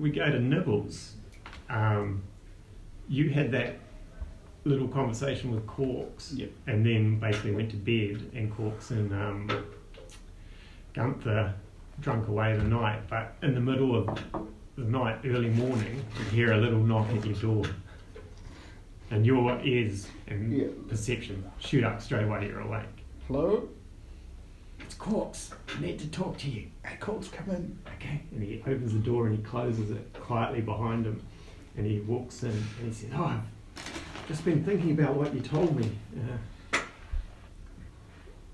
we go to Nibbles. You had that little conversation with Corks, Yep. and then basically went to bed, and Corks and Gunther drunk away the night, but in the middle of the night, early morning, you hear a little knock at your door, and your ears and perception shoot up straight away. You're awake. Hello? It's Corks. I need to talk to you. Hey, Corks, come in. Okay. And he opens the door and he closes it quietly behind him, and he walks in and he says, "Oh, I've just been thinking about what you told me.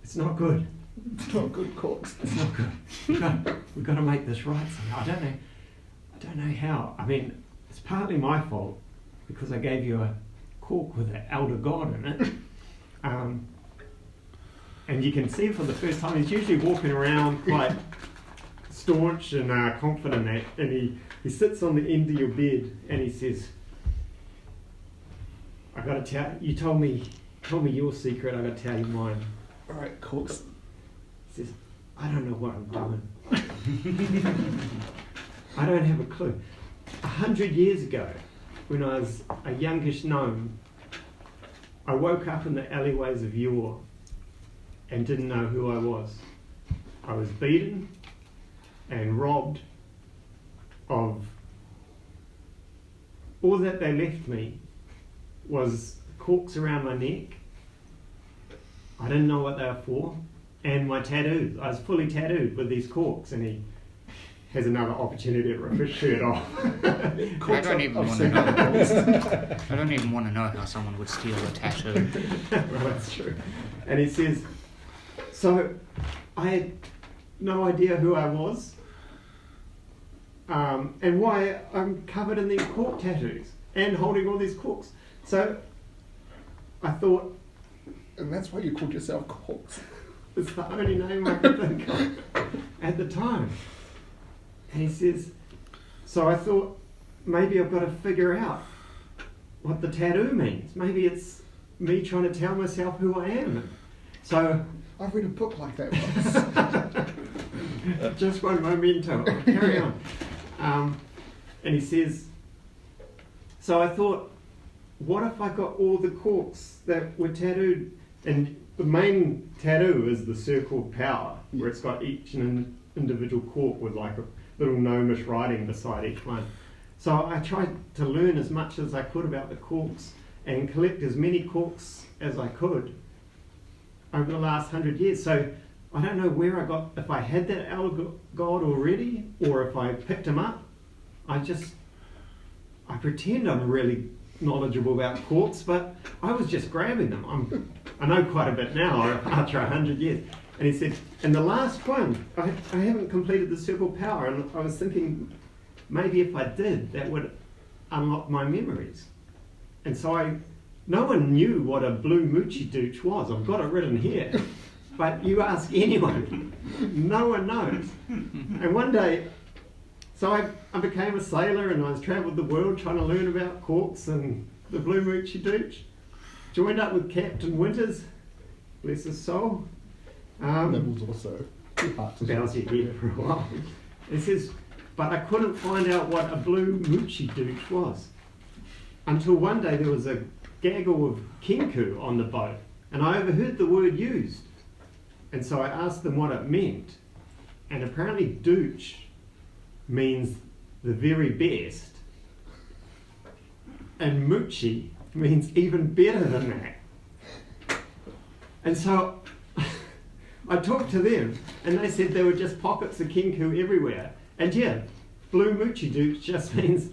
It's not good. It's not good, Corks. It's not good. We've got to make this right somehow. I don't know how. I mean, it's partly my fault because I gave you a cork with an elder god in it. And you can see for the first time, he's usually walking around quite staunch and confident, and he sits on the end of your bed and he says, I got to tell you, told me your secret, I got to tell you mine. All right, Corks. He says, I don't know what I'm doing. I don't have a clue. 100 years ago, when I was a youngish gnome, I woke up in the alleyways of Yore and didn't know who I was. I was beaten and robbed of all that they left me was corks around my neck. I didn't know what they were for. And my tattoos. I was fully tattooed with these corks, and he has another opportunity to rip his shirt off. I don't even want to know. I don't even want to know how someone would steal a tattoo. Well, that's true. And he says, so I had no idea who I was, and why I'm covered in these cork tattoos and holding all these corks. So I thought, And that's why you called yourself Corks. it's the only name I could think of at the time. And he says, so I thought, maybe I've got to figure out what the tattoo means. Maybe it's me trying to tell myself who I am. So I read a book like that once. just one memento. I'll carry on. And he says, so I thought, what if I got all the corks that were tattooed? And the main tattoo is the circle of power, where it's got each individual cork with like a little gnomish writing beside each one. So I tried to learn as much as I could about the corks and collect as many corks as I could over the last 100 years. So I don't know where I got, if I had that elder god already or if I picked him up. I pretend I'm really knowledgeable about corks, but I was just grabbing them. I know quite a bit now after 100 years. And he said, and the last one, I haven't completed the circle of power, and I was thinking maybe if I did, that would unlock my memories. And so no one knew what a Blue Mootchidootch was. I've got it written here. But you ask anyone, no one knows. And one day, so I became a sailor and I was travelled the world trying to learn about corks and the Blue Mootchidootch. Joined up with Captain Winters, bless his soul. Nibbles also. Bows your head for a while. It says, but I couldn't find out what a Blue Mootchidootch was. Until one day there was a gaggle of kenku on the boat and I overheard the word used. And so I asked them what it meant. And apparently Dooch means the very best. And Moochie means even better than that. And so I talked to them and they said there were just pockets of kenku everywhere. And yeah, Blue Mootchidootch just means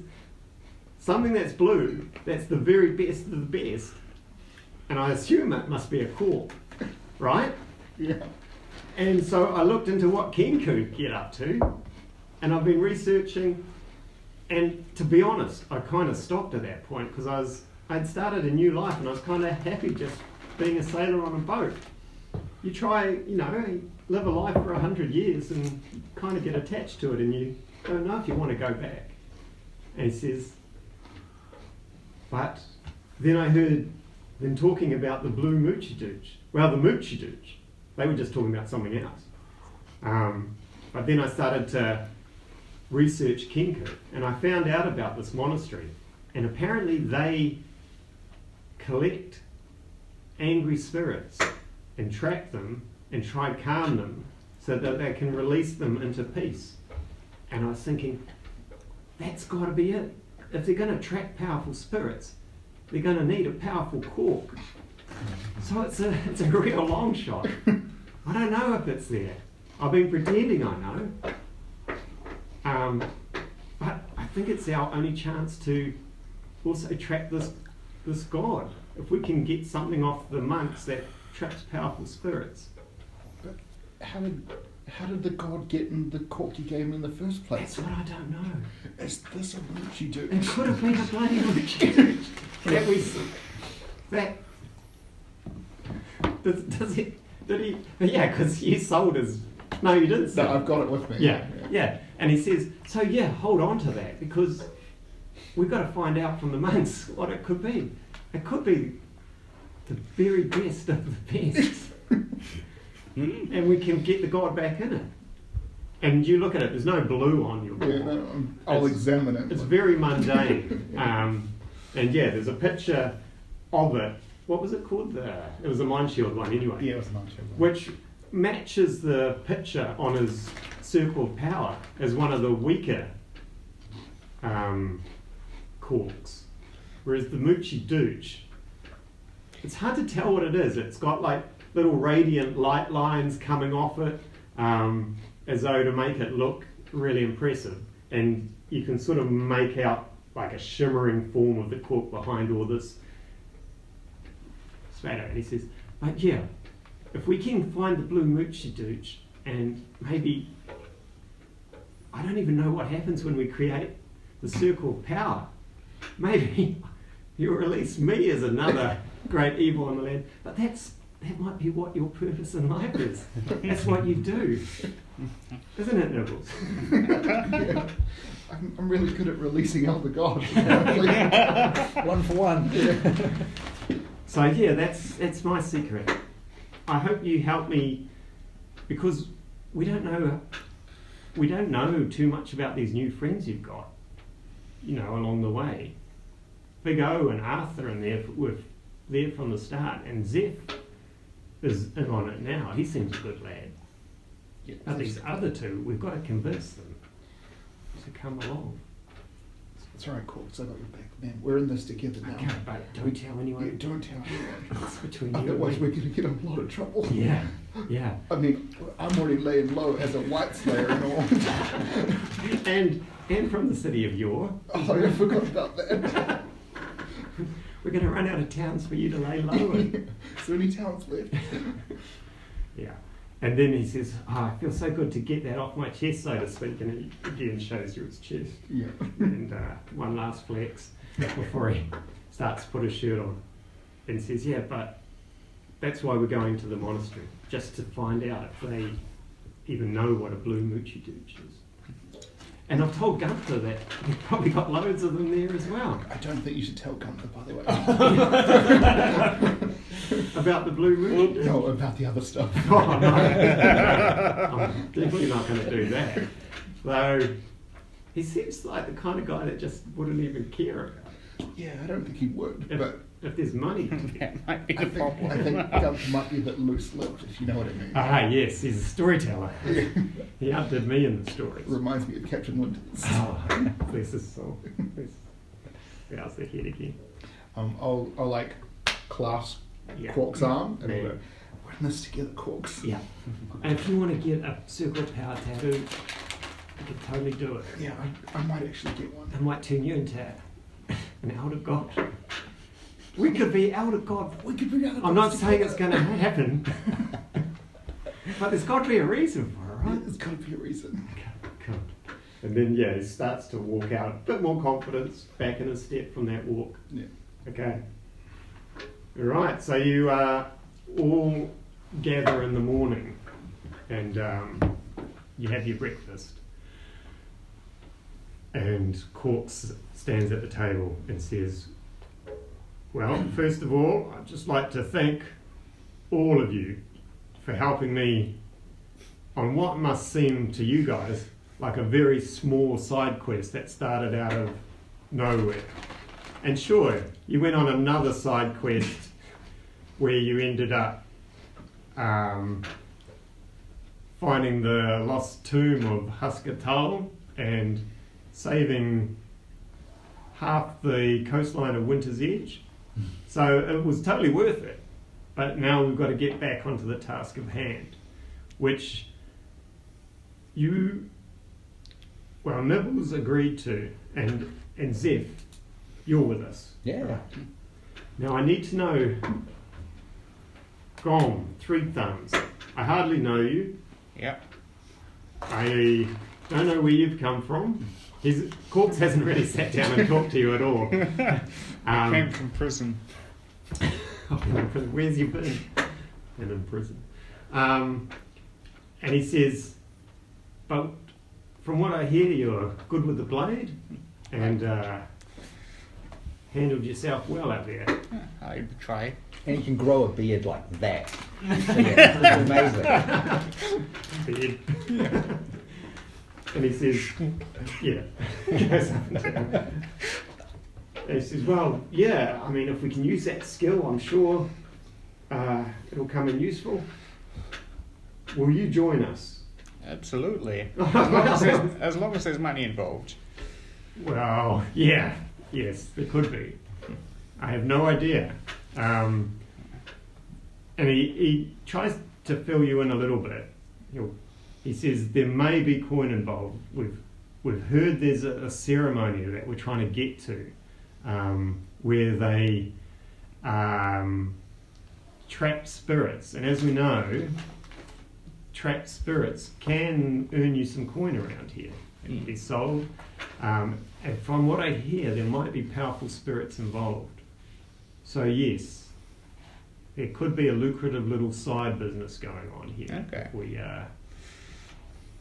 something that's blue, that's the very best of the best. And I assume it must be a cork, right? Yeah. And so I looked into what kenku get up to, and I've been researching, and to be honest, I kind of stopped at that point because I'd started a new life and I was kind of happy just being a sailor on a boat. You try, live a life for 100 years and you kind of get attached to it and you don't know if you want to go back. And he says, but then I heard them talking about the Blue Mootchidootch. Well, the Mootchidootch. They were just talking about something else. But then I started to research Kenku, and I found out about this monastery, and apparently they collect angry spirits and trap them and try to calm them so that they can release them into peace. And I was thinking, that's got to be it. If they're going to trap powerful spirits, they're going to need a powerful cork. So it's a real long shot. I don't know if it's there. I've been pretending I know. But I think it's our only chance to also trap this god. If we can get something off the monks that traps powerful spirits. But how did the god get in the cork you gave him in the first place? That's what I don't know. Is this a Mootchidootch? It could have been a bloody Mootchidootch. Did he? Yeah, because you sold his. No, you didn't sell. No, I've got it with me. Yeah. And he says, so yeah, hold on to that because we've got to find out from the monks what it could be. It could be the very best of the best. And we can get the god back in it. And you look at it, there's no blue on your board. Yeah, no, I'll examine it. It's very mundane. And yeah, there's a picture of it. What was it called? It was a Mind Shield one anyway. Yeah, it was a Mind Shield one. Which matches the picture on his Circle of Power as one of the weaker corks. Whereas the Mootchidootch, it's hard to tell what it is. It's got like little radiant light lines coming off it, as though to make it look really impressive. And you can sort of make out like a shimmering form of the cork behind all this spatter. And he says, but yeah, if we can find the Blue Mootchidootch and maybe, I don't even know what happens when we create the Circle of Power. Maybe you'll release me as another great evil on the land. But that might be what your purpose in life is. That's what you do. Isn't it, Nibbles? Yeah. I'm really good at releasing Elder God. One for one. Yeah. So yeah, that's my secret. I hope you help me because we don't know too much about these new friends you've got, along the way. Big O and Arthur and were there from the start, and Zeph is in on it now. He seems a good lad. Yeah, But these other two, we've got to convince them to come along. It's alright, Corks, I got your back, man. We're in this together now. Okay, but don't tell anyone. Yeah, don't tell anyone. It's between you Otherwise, and we're me. going to get in a lot of trouble. Yeah. I mean, I'm already laying low as a white slayer and all. and from the city of Yor. Oh, I forgot about that. We're going to run out of towns for you to lay low in. Is there any towns left? Yeah. And then he says, I feel so good to get that off my chest, so to speak. And he again shows you his chest. Yeah. And one last flex before he starts to put his shirt on. And says, yeah, but that's why we're going to the monastery, just to find out if they even know what a Blue Mootchidootch is. And I've told Gunther that you've probably got loads of them there as well. I don't think you should tell Gunther, by the way. About the Blue Mootchidootch? No, about the other stuff. Oh, no. I'm definitely not going to do that. Though, he seems like the kind of guy that just wouldn't even care about it. Yeah, I don't think he would, but If there's money. That might be I the think problem. Gunther might be a bit loose-lipped, if you know what I mean. Ah, yes, he's a storyteller. He outdid me in the stories. Reminds me of Captain Winters. Oh, bless his soul. How's the head again? I'll like clasp Yeah. Cork's arm and Yeah. I'll go, we're in this together, Corks. Yeah. And if you want to get a Circle of Power tattoo, you can totally do it. Yeah, I might actually get one. I might turn you into an elder god. We could be elder god. We could bring out I'm not saying it's going to happen, but there's got to be a reason for it, right? There's got to be a reason. Cool. And then, yeah, he starts to walk out, a bit more confidence, back in his step from that walk. Yeah. Okay. All right, so you all gather in the morning and you have your breakfast. And Corks stands at the table and says, well, first of all, I'd just like to thank all of you for helping me on what must seem to you guys like a very small side quest that started out of nowhere. And sure, you went on another side quest where you ended up finding the lost tomb of Huskatal and saving half the coastline of WintersEdge. So it was totally worth it. But now we've got to get back onto the task of hand, which Nibbles agreed to, and Zeph, you're with us. Yeah. Now I need to know, Gom, Three Thumbs, I hardly know you. Yep. I don't know where you've come from. Corks hasn't really sat down and talked to you at all. I came from prison. Where's you been? And in prison. And he says, but from what I hear, you're good with the blade and handled yourself well out there. I try. And you can grow a beard like that. So, yeah, it's amazing. Beard. And he says, yeah. Goes up and down. And he says, well, yeah, I mean, if we can use that skill, I'm sure it'll come in useful. Will you join us? Absolutely. As long as there's money involved. Well, yeah, yes, there could be. I have no idea. And he tries to fill you in a little bit. He says there may be coin involved. We've heard there's a ceremony that we're trying to get to, where they trap spirits, and as we know, trapped spirits can earn you some coin around here and be sold. And from what I hear, there might be powerful spirits involved. So yes, there could be a lucrative little side business going on here. Okay.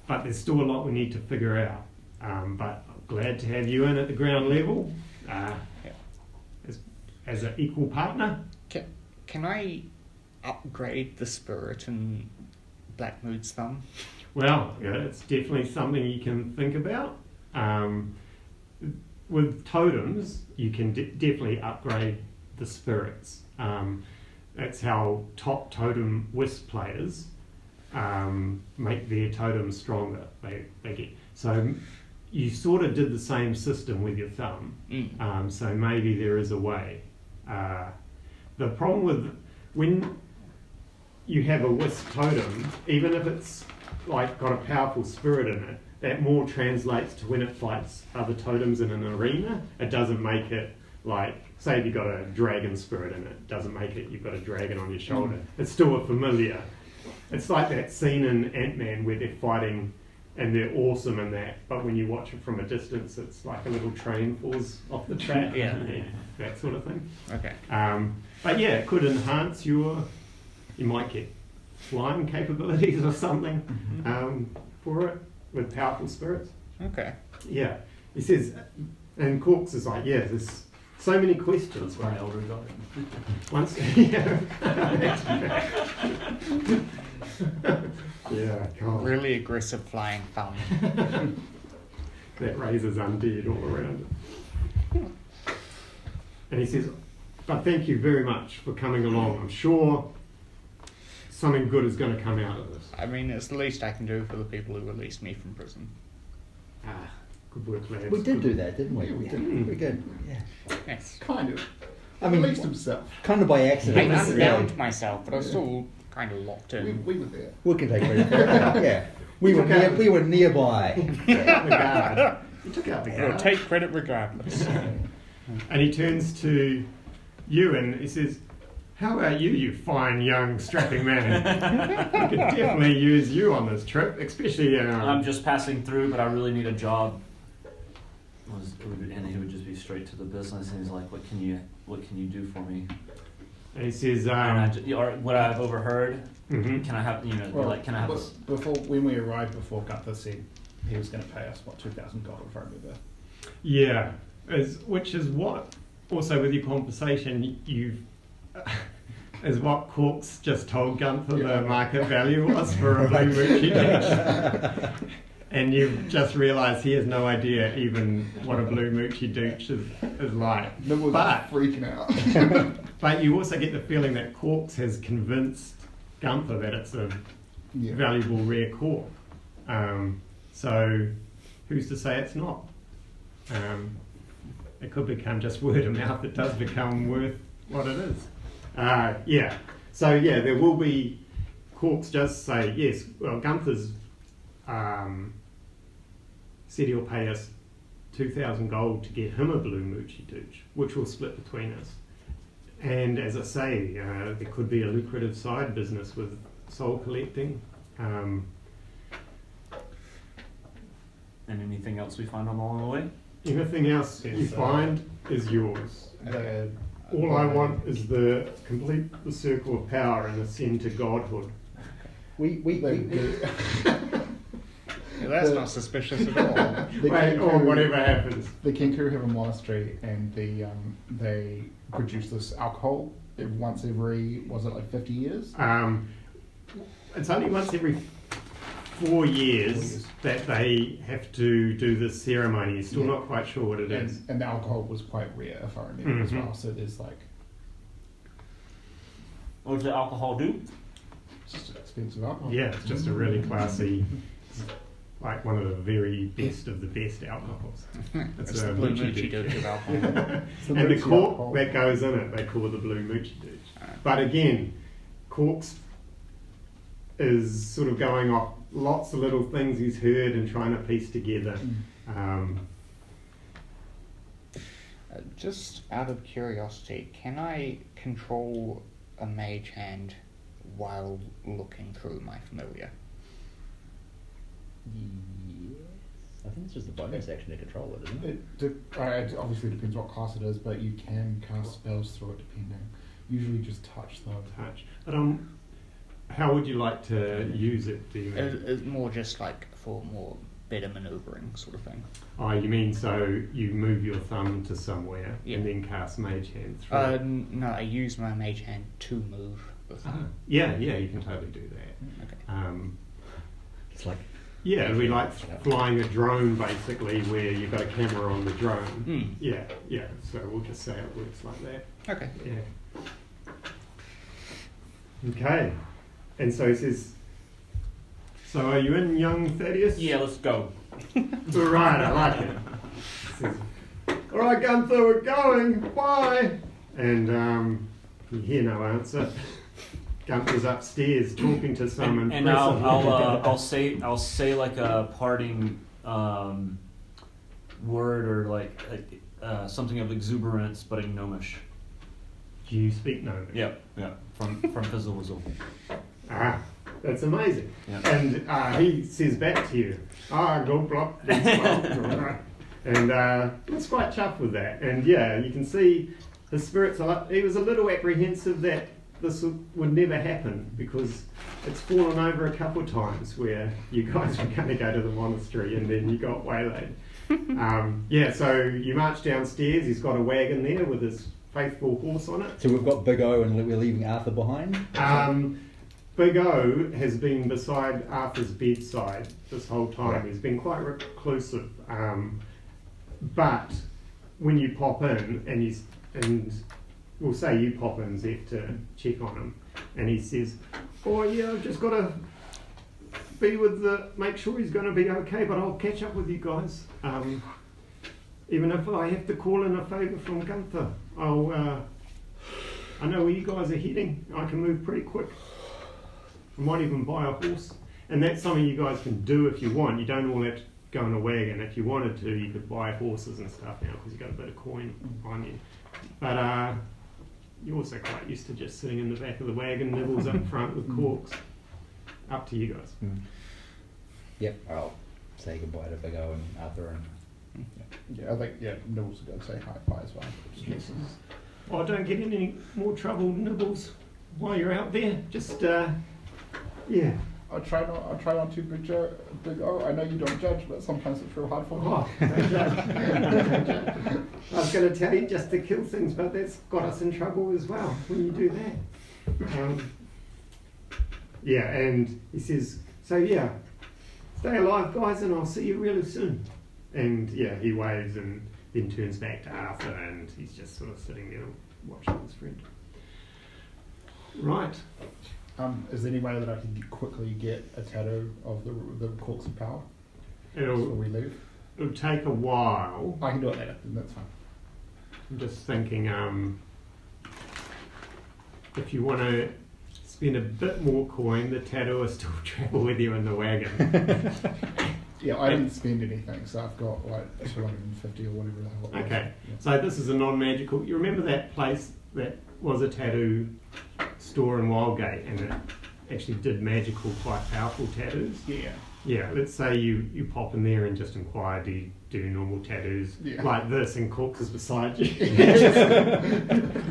But there's still a lot we need to figure out. But I'm glad to have you in at the ground level as an equal partner. Can I upgrade the spirit in Blackmood's thumb? Well, yeah, it's definitely something you can think about. With totems, you can definitely upgrade the spirits. That's how top totem wisp players make their totems stronger. They get so you sort of did the same system with your thumb. So maybe there is a way. The problem with when you have a wisp totem, even if it's like got a powerful spirit in it, that more translates to when it fights other totems in an arena. It doesn't make it like, say if you've got a dragon spirit in it, doesn't make it you've got a dragon on your shoulder. It's still a familiar. It's like that scene in Ant-Man where they're fighting and they're awesome in that, but when you watch it from a distance, it's like a little train falls off the track. That sort of thing. Okay. But yeah, it could enhance you might get flying capabilities or something for it with powerful spirits. Okay. Yeah. He says, and Corks is like, yeah, there's so many questions. That's where Elder got it. Once, yeah. Yeah, God. Really aggressive flying thumb. That raises undead all around it. And he says, but thank you very much for coming along. I'm sure something good is going to come out of this. I mean, it's the least I can do for the people who released me from prison. Good work, lads. We did do that, didn't we? Yeah, we did. We did. Yeah. Yes. Kind of. I mean, Released himself. kind of by I accident. unbound myself, but I was still kind of locked in. We were there. We can take credit for it. Yeah. We were nearby. The guard. He took out the We'll guard. take credit regardless. And he turns to you and he says, how about you, you fine young strapping man? We could definitely use you on this trip, especially... I'm just passing through, but I really need a job. And he would just be straight to the business, and he's like, "What can you do for me?" And he says, or what I've overheard, mhm. can I have can I have this? Before when we arrived, before Gunther said he was going to pay us 2,000 gold, if I remember. Yeah, which is what, also with your conversation, is what Corks just told Gunther the market value was for a Blue Mootchidootch. and you've just realised he has no idea even what a Blue Mootchidootch is like. Nibbles But freaking out. but you also get the feeling that Corks has convinced Gunther that it's a Yeah. valuable rare cork. So who's to say it's not? It could become just word of mouth. It does become worth what it is. Yeah. So yeah, there will be. Corks just say yes. Well, Gunther's said he'll pay us 2,000 gold to get him a Blue Mootchidootch, which we'll split between us. And as I say, there could be a lucrative side business with soul collecting. And anything else we find along the way? Anything else you find is yours. All I want is the complete the circle of power and ascend to godhood. That's not suspicious at all. Or whatever happens. The Kenku have a monastery, and they produce this alcohol once every, was it like 50 years? It's only once every 4 years that they have to do this ceremony. You're still not quite sure what it is. And the alcohol was quite rare, if I remember as well. So there's like, What does the alcohol do? it's just expensive alcohol. Yeah, it's just a really classy, like one of the very best of the best alcohols. It's the Blue Mootchidootch of alcohol. And the cork that goes in it, they call the Blue Mootchidootch. But again, Corks is sort of going off lots of little things he's heard and trying to piece together. Just out of curiosity, can I control a mage hand while looking through my familiar? Yes. I think it's just a bonus action to control it, isn't it? It obviously depends what class it is, but you can cast spells through it depending. Usually just touch though. Touch. But how would you like to use it? Do you mean? It's more just like for more better manoeuvring sort of thing. Oh, you mean so you move your thumb to somewhere Yeah. and then cast Mage Hand through it? No, I use my mage hand to move the thumb. Yeah, you can totally do that. Okay. It's like Yeah, it'd be like flying a drone basically, where you've got a camera on the drone. Yeah. So we'll just say it works like that. Okay. Yeah. Okay. And so he says, so are you in, young Thaddeus? Yeah, let's go. All right, I like it. He says, all right, Gunther, we're going. Bye. And you hear no answer. Gunther's upstairs talking to someone. And I'll say like a parting word or like something of exuberance, but in Gnomish. Do you speak Gnomish? Yeah, from Fizzle Wizzle. That's amazing. Yeah. And he says back to you, go block. And was quite chuffed with that. And yeah, you can see his spirits he was a little apprehensive that this would never happen because it's fallen over a couple of times where you guys were going to go to the monastery and then you got waylaid. So you march downstairs, he's got a wagon there with his faithful horse on it. So we've got Big O and we're leaving Arthur behind? Big O has been beside Arthur's bedside this whole time. Right. He's been quite reclusive. But when you pop in and we'll say you pop in, Zeph, to check on him, and he says, oh yeah, I've just got to be make sure he's going to be okay, but I'll catch up with you guys. Even if I have to call in a favour from Gunther, I know where you guys are heading. I can move pretty quick. I might even buy a horse. And that's something you guys can do if you want. You don't all have to go in a wagon. If you wanted to, you could buy horses and stuff now because you've got a bit of coin on you. But you're also quite used to just sitting in the back of the wagon, nibbles up front with corks. Up to you guys. Yep, I'll say goodbye to Big O and Arthur and Yeah, I think Nibbles are going to say hi as well. Oh, don't get in any more trouble, Nibbles, while you're out there. Just, yeah. I'll try not to Big O. I know you don't judge, but sometimes it's real hard for me. Oh, don't judge. I was going to tell you just to kill things, but that's got us in trouble as well when you do that. And he says, so yeah, stay alive, guys, and I'll see you really soon. And yeah, he waves and then turns back to Arthur, and he's just sort of sitting there watching his friend. Right. Is there any way that I can quickly get a tattoo of the Corks of Power before we leave? It'll take a while. I can do it later. That's fine. I'm just thinking, if you want to spend a bit more coin, the tattoo will still travel with you in the wagon. Yeah, I didn't spend anything, so I've got like 250 or whatever the hell it was. Okay, Yeah. so this is a non-magical. You remember that place that was a tattoo store in Wildgate, and it actually did magical, quite powerful tattoos? Yeah. Yeah, let's say you pop in there and just inquire, do you do normal tattoos like this, and Corks is beside you.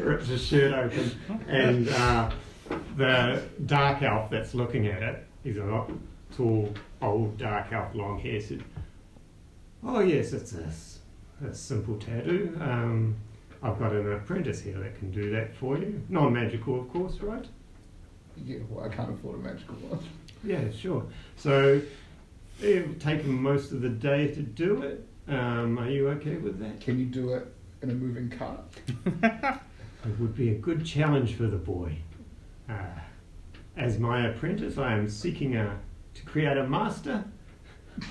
Rips his shirt open, and the dark elf that's looking at it, he's a tall, old dark elf, long hair, said, "Oh yes, it's a simple tattoo. I've got an apprentice here that can do that for you. Non-magical, of course, right?" Yeah, well, I can't afford a magical one. Yeah, sure. So it'll take him most of the day to do it. Are you okay with that? Can you do it in a moving cart? It would be a good challenge for the boy. As my apprentice, I am seeking to create a master,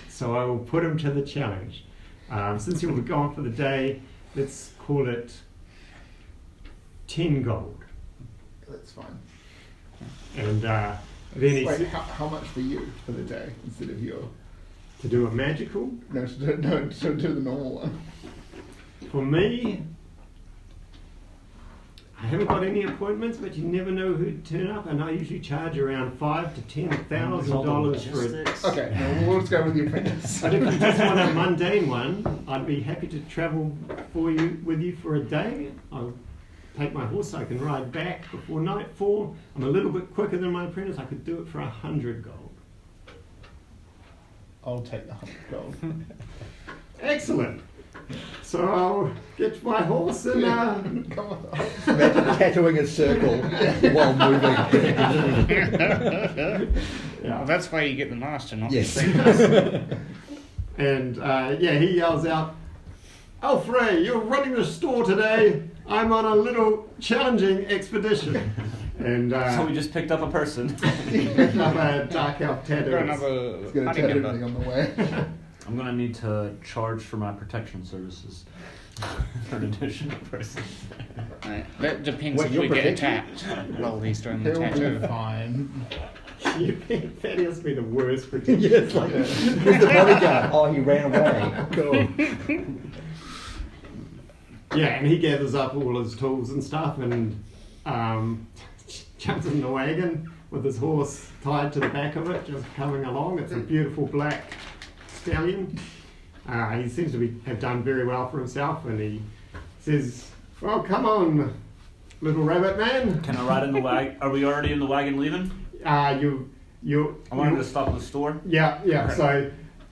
so I will put him to the challenge. Since he'll be gone for the day, let's call it 10 gold. That's fine. And then he Wait, said, how much for you for the day instead of your... to do a magical. No, to do the normal one. For me, I haven't got any appointments, but you never know who'd turn up, and I usually charge around $5,000 to $10,000 for it. Logistics. Okay, no, we'll just go with the apprentice. But if you just want a mundane one, I'd be happy to travel with you for a day. I'll take my horse, I can ride back before nightfall. I'm a little bit quicker than my apprentice. I could do it for 100 gold. I'll take the 100 gold. Excellent. So I'll get my horse and Come on. Imagine tattooing a circle while moving. Well, that's why you get the master, not Yes. the apprentice. And he yells out, "Alfred, you're running the store today. I'm on a little challenging expedition." And So we just picked up a person. picked up a dark elf tattoo. Got another It's going to party tattoo member. me on the way. I'm gonna need to charge for my protection services for an additional person. Right. That depends Wait, if you're we get protected? attacked while he's doing the He'll tattoo. be fine. You think Thaddeus be the worst protection? Yes, like, where's the bodyguard? Oh, he ran away. Cool. Yeah, and he gathers up all his tools and stuff and jumps in the wagon with his horse tied to the back of it, just coming along. It's a beautiful black stallion. He seems to have done very well for himself, and he says, "Well, come on, little rabbit man. Can I ride in the wagon? Are we already in the wagon leaving? You. I wanted to stop at the store. Yeah. So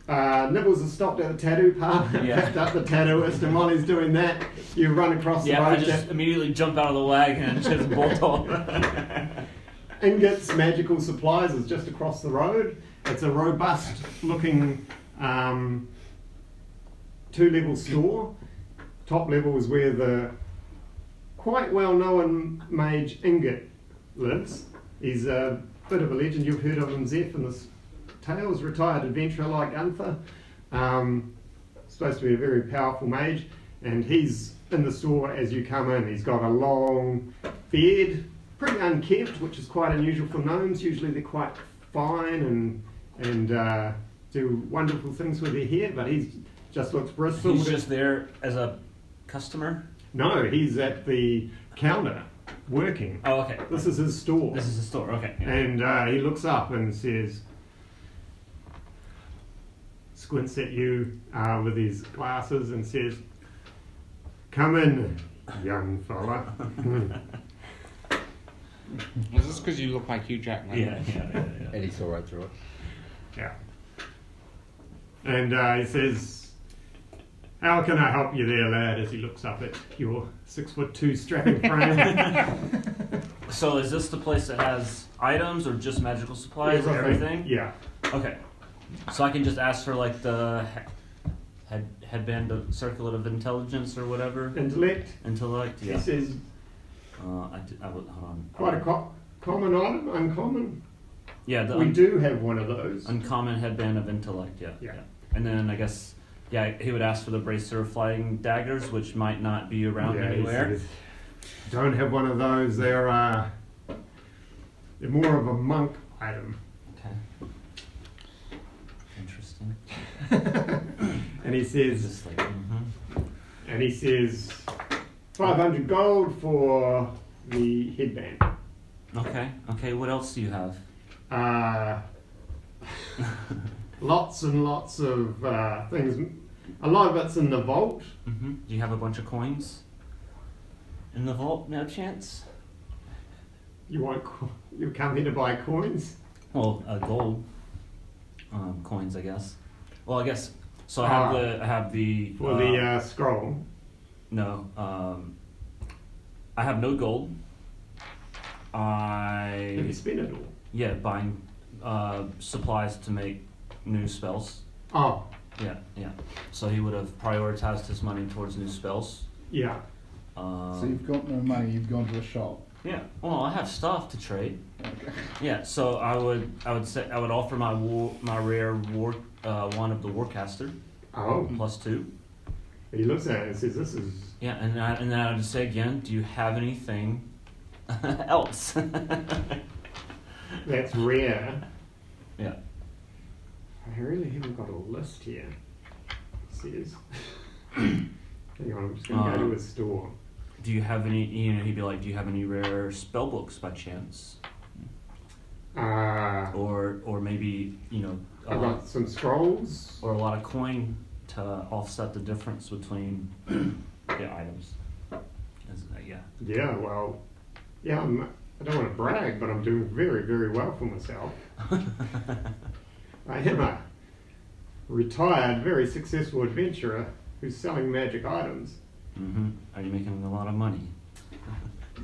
Nibbles has stopped at the tattoo parlor, Yeah. picked up the tattooist, and while he's doing that, you run across the Yeah, I road. just immediately jump out of the wagon and just bolt on. Ingots Magical Supplies is just across the road. It's a robust looking 2-level store. Top level is where the quite well known mage Ingot lives. He's a bit of a legend. You've heard of him, Zeph, in the tales. Retired adventurer like Gunther. Supposed to be a very powerful mage, and he's in the store as you come in. He's got a long beard, pretty unkempt, which is quite unusual for gnomes. Usually they're quite fine and do wonderful things with their hair, but he just looks bristled. He's just there as a customer. No, he's at the counter working. Oh, okay. This is his store. This is the store. Okay. Yeah. And he looks up and squints at you with his glasses and says, "Come in, young fella." Is this because you look like Hugh Jackman? Yeah. And he saw right through it. Yeah. And he says, "How can I help you there, lad?" as he looks up at your 6'2" strapping frame. So is this the place that has items or just magical supplies? Everything? Yeah. Okay. So I can just ask for like the headband of circlet of intelligence or whatever. Intellect. Intellect. Yeah. This is I would hold on. quite a common item, uncommon. Yeah. The We do have one of those. uncommon headband of intellect. Yeah. Yeah. And then I guess he would ask for the bracer of flying daggers, which might not be around Yeah, anywhere. it's- Don't have one of those. They're more of a monk item. Okay. Interesting. And he It's says, just like. Mm-hmm. 500 gold for the headband. Okay. Okay. What else do you have? Lots and lots of things. A lot of it's in the vault. Mm-hmm. Do you have a bunch of coins in the vault? No chance. You come here to buy coins. Well, gold coins, I guess. Well, I guess. So I have the For the scroll. no. I have no gold. You can spin it all. Buying supplies to make new spells. Oh, Yeah. So he would have prioritized his money towards new spells. yeah. So you've got no money, you've gone to a shop. Yeah. Well, I have stuff to trade. Okay. Yeah. So I would offer my rare war one of the Warcaster Oh, +2. he looks at it and says, "This is." Yeah, and then I would say again, do you have anything else? That's rare. Yeah. I really haven't got a list here. It says. Hang on, I'm just going to go to his store. Do you have any? He'd be like, do you have any rare spell books by chance? Or maybe I've got some scrolls. or a lot of coin to offset the difference between the items. Yeah. Yeah, well, yeah, I don't want to brag, but I'm doing very, very well for myself. I am a retired, very successful adventurer who's selling magic items. Mm-hmm. Are you making a lot of money?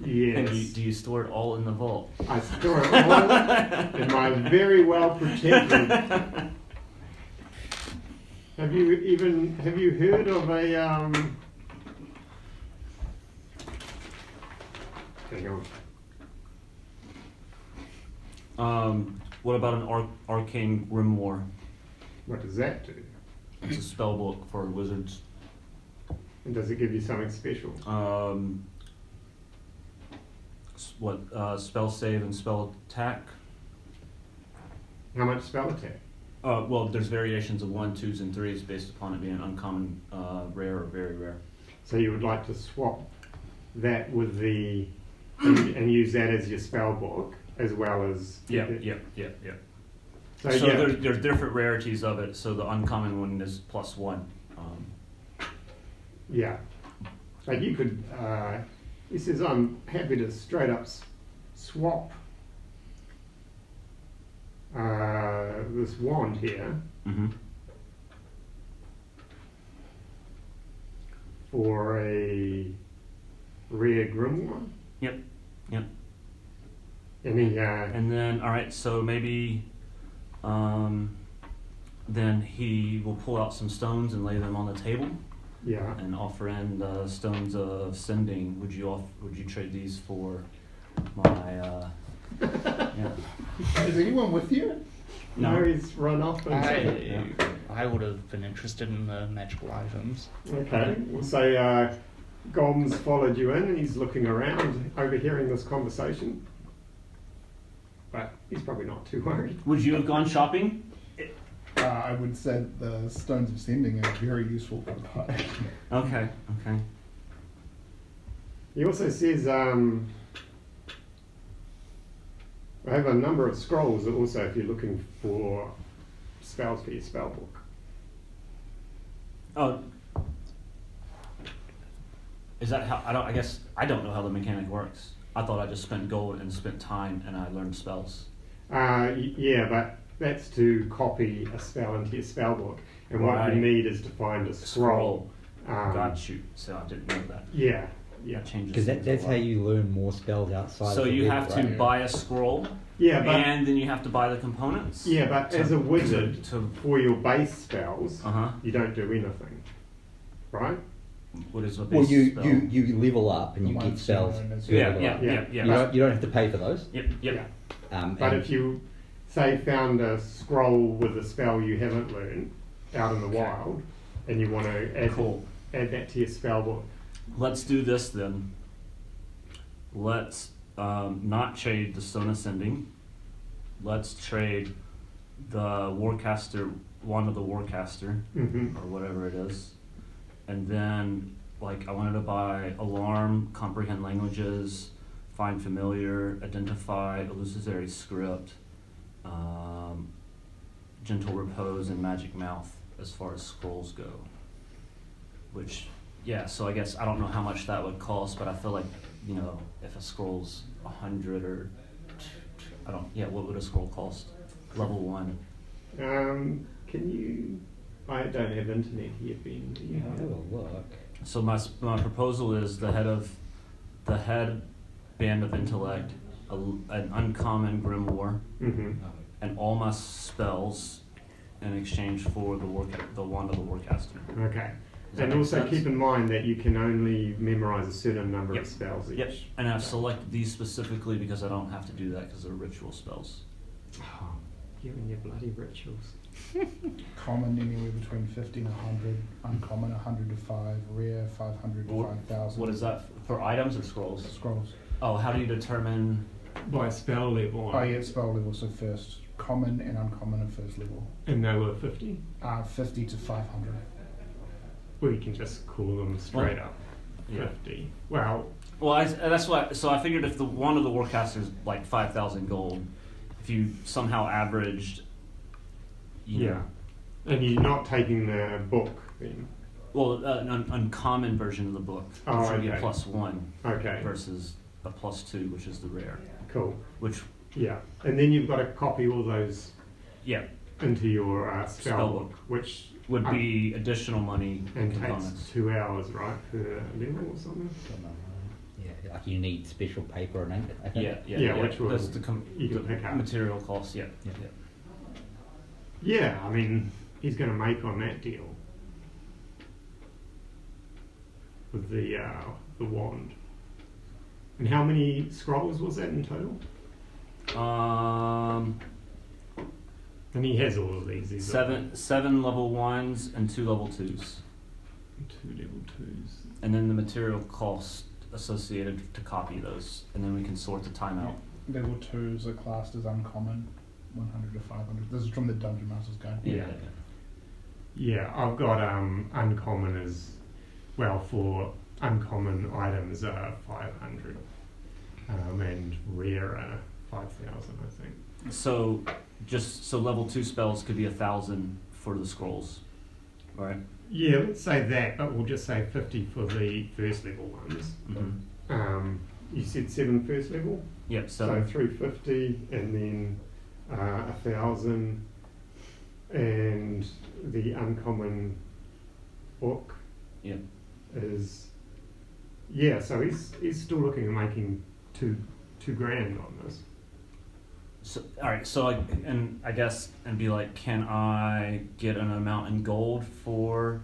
Yes. And do you store it all in the vault? I store it all in my very well protected. Have you heard of a hang on. What about an arcane grimoire? What does that do? It's a spell book for wizards. And does it give you something special? Spell save and spell attack. How much spell attack? Well, there's variations of 1, 2s, and 3s based upon it being uncommon, rare, or very rare. So you would like to swap that with the and use that as your spell book as well as Yeah. So, So yeah, there's different rarities of it. So the uncommon one is +1. yeah. Like you could. He says, "I'm happy to straight up swap this wand here Mm-hmm. for a rare grimoire." Yep. And he And then, all right, so maybe then he will pull out some stones and lay them on the table yeah. and offer in the stones of sending. Would you trade these for my? Yeah. Is anyone with you? No, he's run off. I would have been interested in the magical items. Okay, we'll say Gom's followed you in and he's looking around, overhearing this conversation. But he's probably not too worried. Would you have gone shopping? I would say the stones of sending are very useful for the party. Okay. He also says, I have a number of scrolls also if you're looking for spells for your spell book. Oh. Is that how? I guess I don't know how the mechanic works. I thought I just spent gold and spent time and I learned spells. Yeah, but that's to copy a spell into your spell book. And what Right. you need is to find a scroll. God shoot! So I didn't know that. Yeah, Yeah. That changes Because things a that's how lot. you learn more spells outside So of the you web, have to right? buy a scroll, Yeah, but and then you have to buy the components. yeah, but as a wizard, to for your base spells, uh-huh. you don't do anything, right? What is a base Well, spell? you level up and The you ones get spells. known as- you Yeah, level yeah, up. yeah, yeah. You don't have to pay for those. Yep, yep. But and if you say found a scroll with a spell you haven't learned out in the Okay. wild, and you want to add Cool. add that to your spell book, Let's do this then. Let's not trade the Stone Ascending. Let's trade the Warcaster, one of the Warcaster, mm-hmm. or whatever it is. And then, like, I wanted to buy Alarm, Comprehend Languages, Find Familiar, Identify, Illusory Script, Gentle Repose, and Magic Mouth as far as scrolls go. Which, yeah, so I guess I don't know how much that would cost, but I feel like, you know, if a scroll's 100 or, I don't, yeah, what would a scroll cost? Level 1. Can you? I don't have internet here, Ben. Do you I'll have? have a look. So my proposal is the head band of intellect, an uncommon grimoire, Mm-hmm. and all my spells in exchange for the wand of the warcaster. Okay. Does that And make also sense? keep in mind that you can only memorize a certain number Yep. of spells each. Yep. And I've selected these specifically because I don't have to do that because they're ritual spells. Oh, you and your bloody rituals. Common anywhere between 50 and 100, uncommon 100 to 5, rare 500 to What- 5,000. What is that for items or scrolls? Scrolls. Oh, how do you determine? By spell level. Oh yeah, spell level. So first, common and uncommon at first level. And they were 50? 50 to 500. Well, you can just call them straight up. Yeah. 50. Well, Well, that's why. So I figured if the one of the warcaster is like 5,000 gold, if you somehow averaged, you yeah. know, And you're not taking the book then? well, an uncommon version of the book, Oh, which would be a okay. +1 Okay. versus a +2, which is the rare. Cool. Which, Yeah. And then you've got to copy all those yeah, into your spell Spell book, which would be additional money and components. takes 2 hours, right, per level or something? Don't know. Yeah, like you need special paper and ink, I think. Yeah, which will that's the you can pick up. material costs. Yeah, Yeah. yeah. Yeah, I mean, he's going to make on that deal with the wand. And how many scrolls was that in total? And he has all of these. He's got Seven level 1s and 2 level 2s, 2 level 2s. and then the material cost associated to copy those, and then we can sort the time out. Level 2s are classed as uncommon, 100 to 500. This is from the Dungeon Master's Guide. Yeah. Yeah, I've got uncommon as well for uncommon items 500 and rare 5,000 I think. So level 2 spells could be 1,000 for the scrolls, right? Yeah, let's say that, but we'll just say 50 for the first level ones. Mm-hmm. You said 7 first level, Yep. so 350 and then 1,000 and the uncommon book Yep. is so he's still looking at making two grand on this. So, all right. So I guess be like, can I get an amount in gold for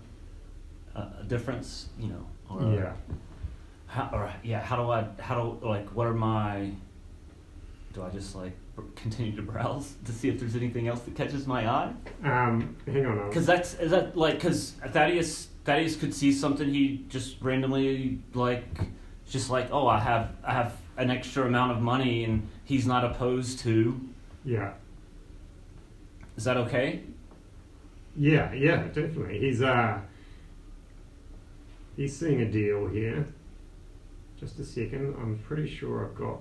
a difference? You know. Or Yeah. What are my? Do I just like continue to browse to see if there's anything else that catches my eye? Hang on. Because Thaddeus could see something he just randomly oh, I have an extra amount of money and he's not opposed to. Yeah. Is that okay? Yeah, definitely. He's seeing a deal here. Just a second. I'm pretty sure I've got.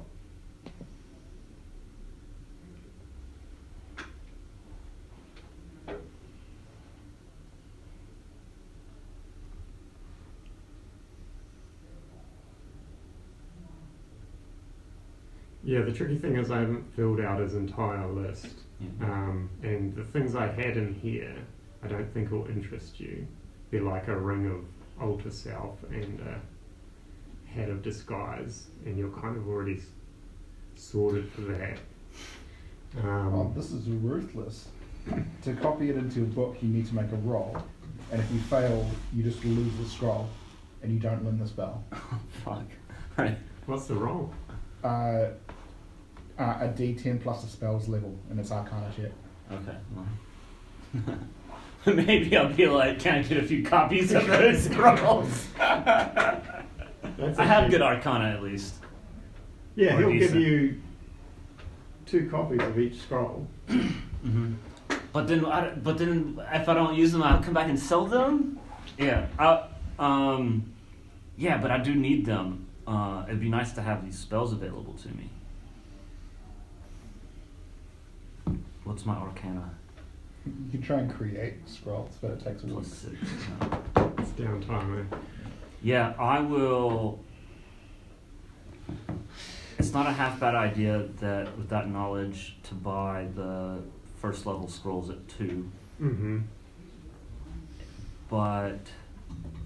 Yeah, the tricky thing is I haven't filled out his entire list. Yeah. And the things I had in here, I don't think will interest you. They're like a ring of altar self and a hat of disguise, and you're kind of already sorted for that. Oh, this is ruthless. To copy it into a book, you need to make a roll, and if you fail, you just lose the scroll, and you don't learn the spell. Fuck. Right. What's the roll? A D10 plus the spell's level, and it's Arcana check. Okay. Well. Maybe I'll be like, can I get a few copies of those scrolls? I have good Arcana at least. Yeah, Or he'll give decent. you 2 copies of each scroll. Mm-hmm. But then if I don't use them, I'll come back and sell them. Yeah. Yeah, but I do need them. It'd be nice to have these spells available to me. What's my Arcana? You can try and create scrolls, but it takes a week. Plus 6. No. It's downtime, eh? Yeah, I will. It's not a half bad idea that with that knowledge to buy the first level scrolls at 2. Mm-hmm. But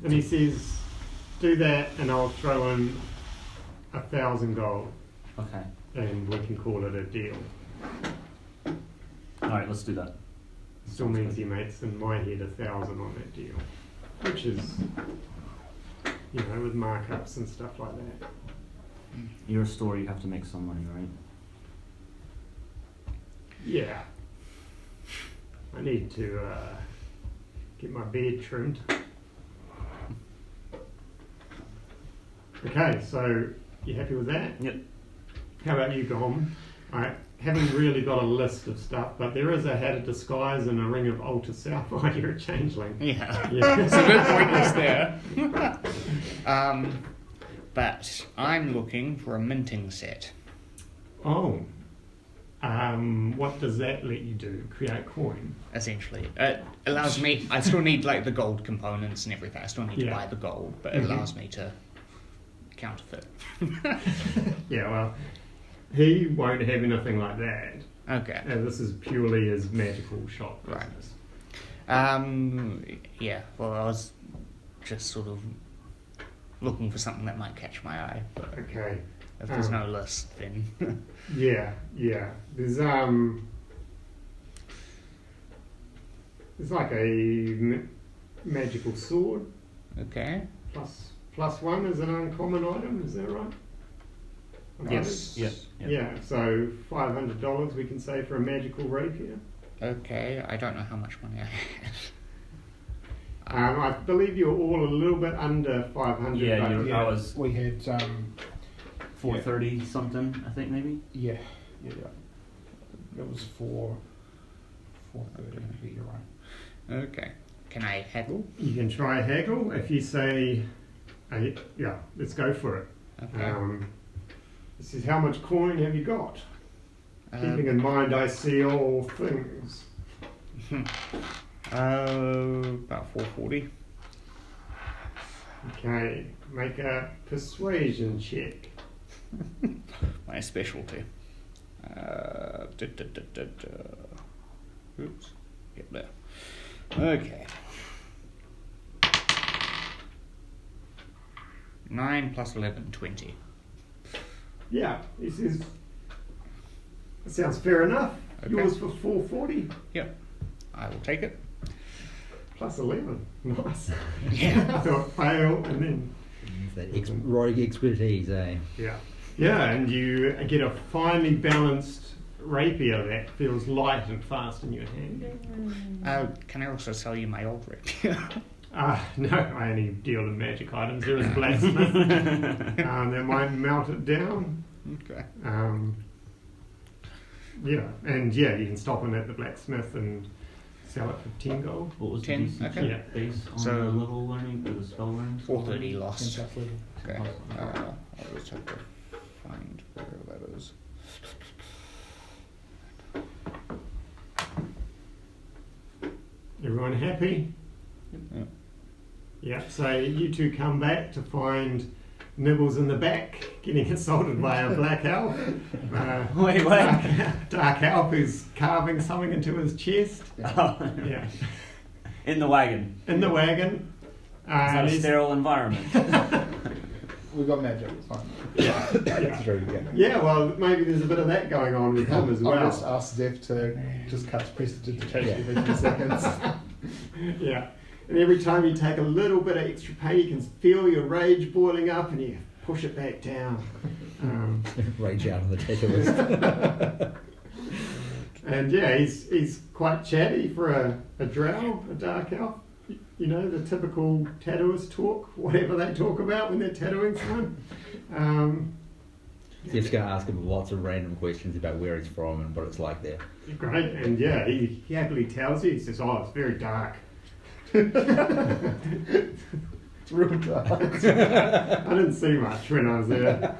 And he says, do that and I'll throw in 1,000 gold okay. and we can call it a deal. Alright, let's do that. Still means he makes in my head 1,000 on that deal. Which is, with markups and stuff like that. You're a store, you have to make some money, right? Yeah. I need to get my beard trimmed. Okay, so you happy with that? Yep. How about you, Gom? I haven't really got a list of stuff, but there is a hat of disguise and a ring of altar south. Oh, you're a changeling. Yeah. Yeah. It's a bit pointless there. But I'm looking for a minting set. Oh. What does that let you do? Create coin? Essentially, it allows me. I still need like the gold components and everything. I still need to Yeah. buy the gold, but it allows me to counterfeit. Yeah, well, he won't have anything like that. Okay. This is purely his magical shop Right. business. Yeah. Well, I was just sort of looking for something that might catch my eye, but Okay. if there's no list, then Yeah. There's like a magical sword. okay. Plus 1 is an uncommon item, is that right? Yes. Right? Yeah, so $500 we can say for a magical rapier. Okay. I don't know how much money I have. I believe you're all a little bit under 500. Yeah, but- I was We had 430 something, I think maybe. yeah. It was 430. You're right. Okay. Can I haggle? You can try a haggle if you say, yeah, let's go for it. Okay. This is how much coin have you got? Keeping in mind I see all things. About 440. Okay, make a persuasion check. My specialty. Oops. Get there. Okay. 9 plus 11, 20. Yeah, this is. That sounds fair enough. Okay. Yours for 440 Yep. I will take it. plus 11. Nice. Yeah. I thought fail and then. That rogue expertise, eh? Yeah, and you get a finely balanced rapier that feels light and fast in your hand. Can I also sell you my old rapier? No, I only deal in magic items. There is a blacksmith that might melt it down. Okay. Yeah, and yeah, you can stop in at the blacksmith and sell it for 10 gold. What was 10, the DC okay. check based on So- the level learning or the spell learning? 430 lost. 10 plus level. Okay. I'll just have to find where that is. Everyone happy? Yep. Yeah, so you two come back to find Nibbles in the back getting assaulted by a black elf. Wait, what? Dark elf who's carving something into his chest. Yeah. In the wagon. In the wagon. It's not a he's- sterile environment. We got magic, it's fine. That's true, yeah. Yeah, well, maybe there's a bit of that going on with him as well. I'll just ask Zeph to just cut prestidigitation every few seconds. Yeah. And every time you take a little bit of extra pain, you can feel your rage boiling up and you push it back down. Rage out of the tattooist. And yeah, he's quite chatty for a drow, a dark elf. You know, the typical tattooist talk, whatever they talk about when they're tattooing someone. Jeff's going to ask him lots of random questions about where he's from and what it's like there. Great, and yeah, he happily tells you, he says, oh, it's very dark. It's real dark. I didn't see much when I was there.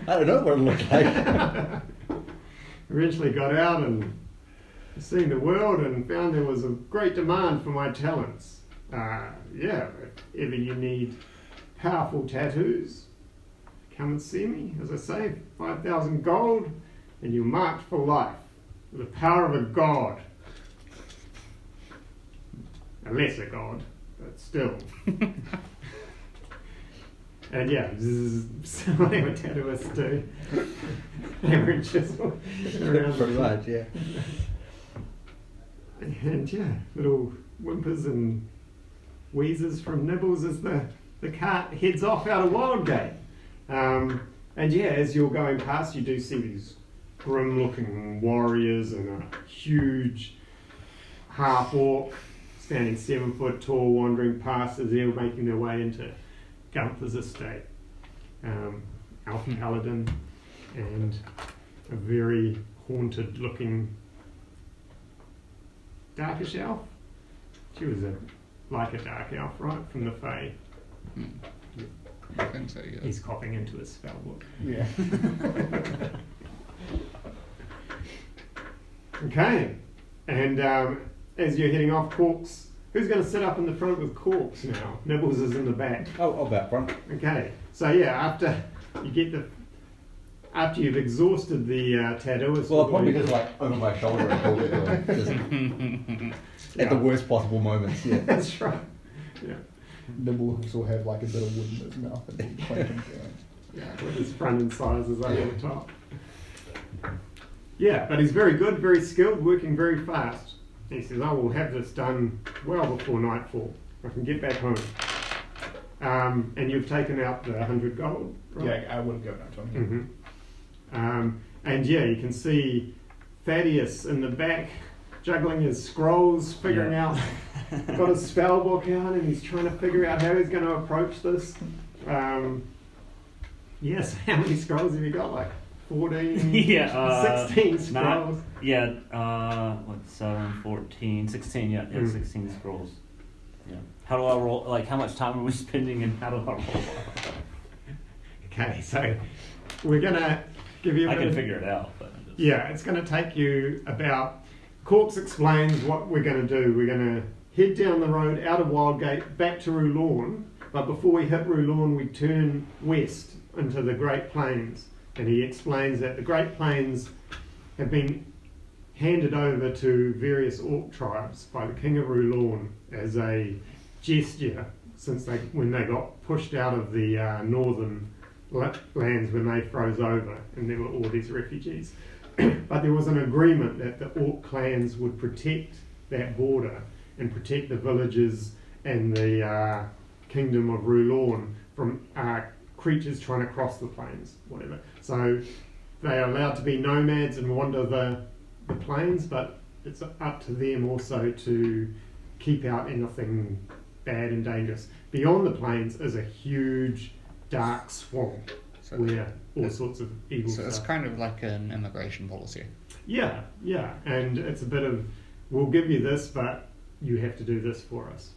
I don't know what it looked like. Eventually got out and seen the world and found there was a great demand for my talents. Yeah, if ever you need powerful tattoos, come and see me. As I say, 5,000 gold and you're marked for life with the power of a god. A lesser god, but still. And yeah, whatever tattooists do. Hammer and chisel around. Pretty much, yeah. And yeah, little whimpers and wheezes from Nibbles as the cart heads off out of Wildgate. And yeah, as you're going past, you do see these grim-looking warriors and a huge half-orc standing 7 foot tall, wandering past as they're making their way into Gunther's estate. Elf Paladin and a very haunted-looking darkish elf. She was like a dark elf, right, from the Fae. I think so, yeah. He's coughing into his spell book. Yeah. Okay, and as you're heading off, Corks, who's going to sit up in the front with Corks now? Nibbles is in the back. Oh, back front. Okay, so yeah, after you've exhausted the tattooist. Well, I'll probably just like over my shoulder and hold it like, just at the worst possible moments. Yeah. That's right. Yeah. Nibbles will have like a bit of wood in his mouth and be clanking down. Yeah, with his front incisors over the top. Yeah, but he's very good, very skilled, working very fast. He says, I will have this done well before nightfall. I can get back home. And you've taken out the 100 gold, right? Yeah, I would go back to him. Mm-hmm. And yeah, you can see Thaddeus in the back juggling his scrolls, figuring out, got his spell book out, and he's trying to figure out how he's going to approach this. Yes, how many scrolls have you got? Like 14, Yeah, 16 scrolls. What, 7, 14, 16, yeah, 16 scrolls. Yeah. How do I roll, like how much time are we spending and how do I roll? Okay, so we're going to give you a I bit can of- figure it out, but Yeah, it's going to take you about... Corks explains what we're going to do. We're going to head down the road out of Wildgate back to Rulorn, but before we hit Rulorn we turn west into the Great Plains, and he explains that the Great Plains have been handed over to various orc tribes by the King of Rulorn as a gesture since when they got pushed out of the northern lands when they froze over and there were all these refugees. But there was an agreement that the orc clans would protect that border and protect the villages and the kingdom of Rulorn from creatures trying to cross the plains, whatever. So they are allowed to be nomads and wander the plains, but it's up to them also to keep out anything bad and dangerous. Beyond the plains is a huge dark swamp where all sorts of evil So stuff. it's kind of like an immigration policy. Yeah, and it's a bit of, we'll give you this, but you have to do this for us.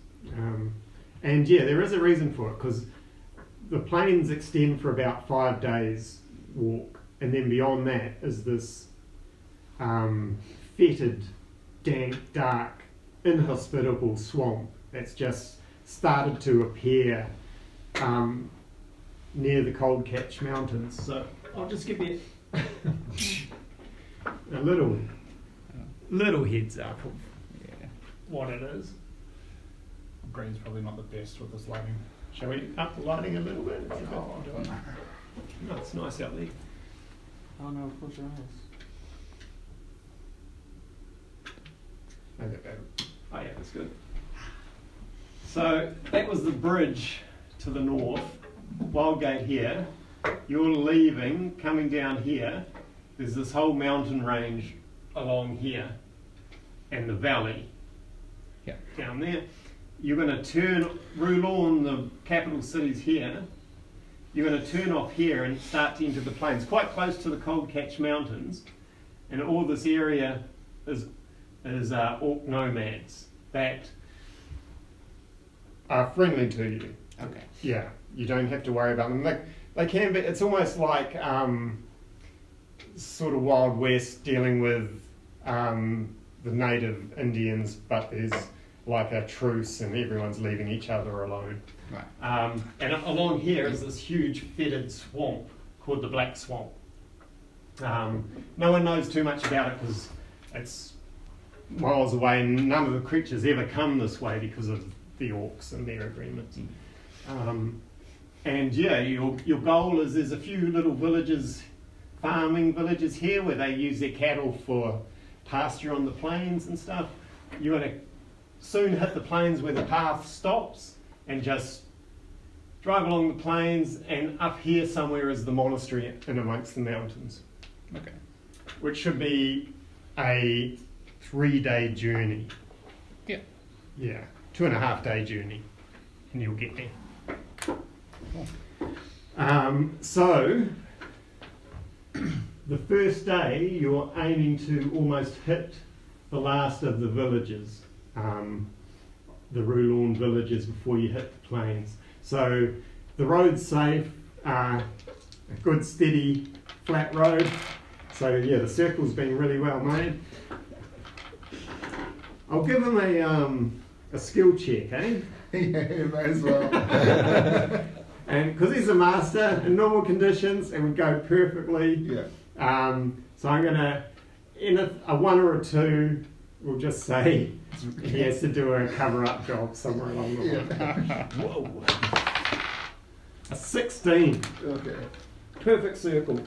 And yeah, there is a reason for it, because the plains extend for about 5 days walk, and then beyond that is this fetid, dank, dark, inhospitable swamp that's just started to appear near the Cold Catch Mountains. So I'll just give you a little heads up of what it is. Green's probably not the best with this lighting. Shall we up the lighting a little bit? It's a bit- Oh, do it. No, it's nice out there. Oh no, close your eyes. Okay. Oh yeah, that's good. So that was the bridge to the north. Wildgate here. You're leaving, coming down here. There's this whole mountain range along here, and the valley. Yeah. Down there. You're going to turn Roulon, the capital city's here. You're going to turn off here and start to enter the plains, quite close to the Cold Catch Mountains, and all this area is orc nomads that are friendly to you. Okay. Yeah, you don't have to worry about them. They can be. It's almost like sort of Wild West dealing with the native Indians, but there's like a truce and everyone's leaving each other alone. Right. And along here is this huge fetid swamp called the Black Swamp. No one knows too much about it because it's miles away and none of the creatures ever come this way because of the orcs and their agreements. And yeah, your goal is there's a few little villages, farming villages here where they use their cattle for pasture on the plains and stuff. You're going to soon hit the plains where the path stops and just drive along the plains, and up here somewhere is the monastery in amongst the mountains. Okay. Which should be a 3-day journey. Yeah. Yeah, 2.5 day journey, and you'll get there. So, the first day you're aiming to almost hit the last of the villages, the Roulon villages, before you hit the plains. So the road's safe, a good steady flat road. So yeah, the circle's been really well made. I'll give him a skill check, eh? Yeah, might as well. And because he's a master in normal conditions, it would go perfectly. Yeah. So I'm gonna, in a 1 or a 2, we'll just say he has to do a cover-up job somewhere along the line. Whoa. A 16. Okay. Perfect circle.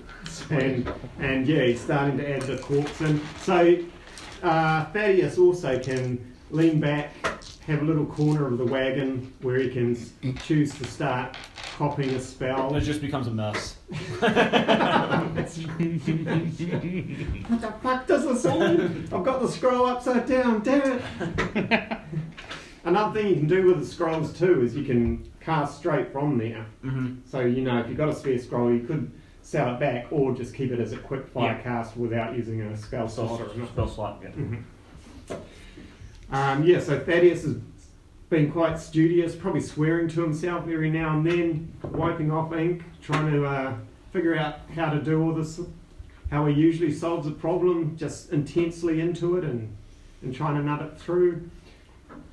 And yeah, he's starting to add the corks in. So Thaddeus also can lean back, have a little corner of the wagon where he can choose to start copying a spell. It just becomes a mess. What the fuck does this all? I've got the scroll upside down, damn it. Another thing you can do with the scrolls too is you can cast straight from there. Mm-hmm. So, you know, if you've got a spare scroll, you could sell it back or just keep it as a quick fire cast without using a spell slot or anything. Spell slot, yeah. Mm-hmm. Yeah, so Thaddeus has been quite studious, probably swearing to himself every now and then, wiping off ink, trying to figure out how to do all this, how he usually solves a problem, just intensely into it and trying to nut it through.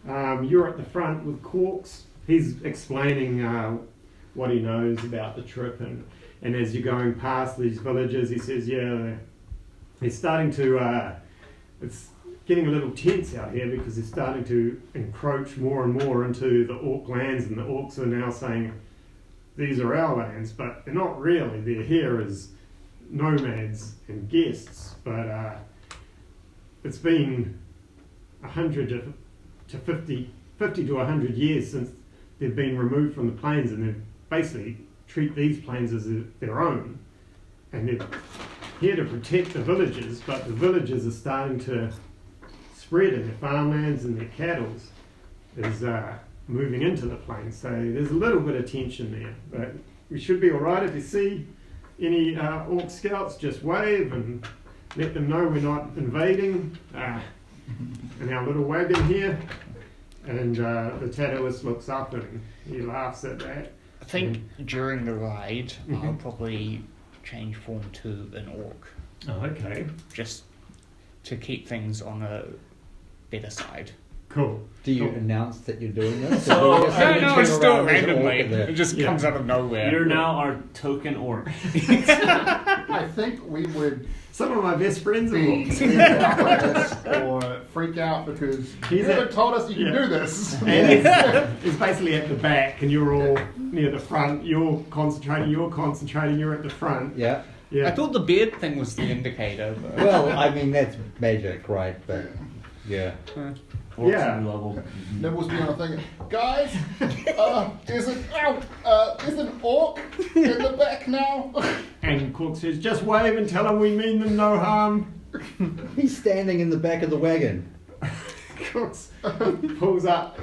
You're at the front with Corks. He's explaining what he knows about the trip, and as you're going past these villages, he says, yeah, he's starting to, it's getting a little tense out here because they're starting to encroach more and more into the orc lands, and the orcs are now saying, these are our lands, but they're not really. They're here as nomads and guests, but it's been 100 to 50 to 100 years since they've been removed from the plains, and they basically treat these plains as their own, and they're here to protect the villages, but the villages are starting to spread, and their farmlands and their cattle is moving into the plains. So there's a little bit of tension there, but we should be all right. If you see any orc scouts, just wave and let them know we're not invading in our little wagon here. And the Tattooist looks up and he laughs at that. I think during the ride, I'll probably change form to an orc, Oh, okay. just to keep things on a better side. Cool. Do you Cool. announce that you're doing this? So- Or do you just suddenly No, turn it's still around, there's an orc randomly. in there? It just Yeah. comes out of nowhere. You're now our token orc. I think we would Some of my best friends are be orcs. or freak out because you He's haven't at- told us you can yeah. do this. And it's basically at the back, and you're all near the front. You're concentrating. You're at the front. Yeah. Yeah. I thought the beard thing was the indicator. But... Well, I mean, that's magic, right? But, yeah. Orcs Yeah. new level. Nibbles being on thinking, guys, there's an orc in the back now. And Cork says, "Just wave and tell him we mean them no harm." He's standing in the back of the wagon. Corks pulls up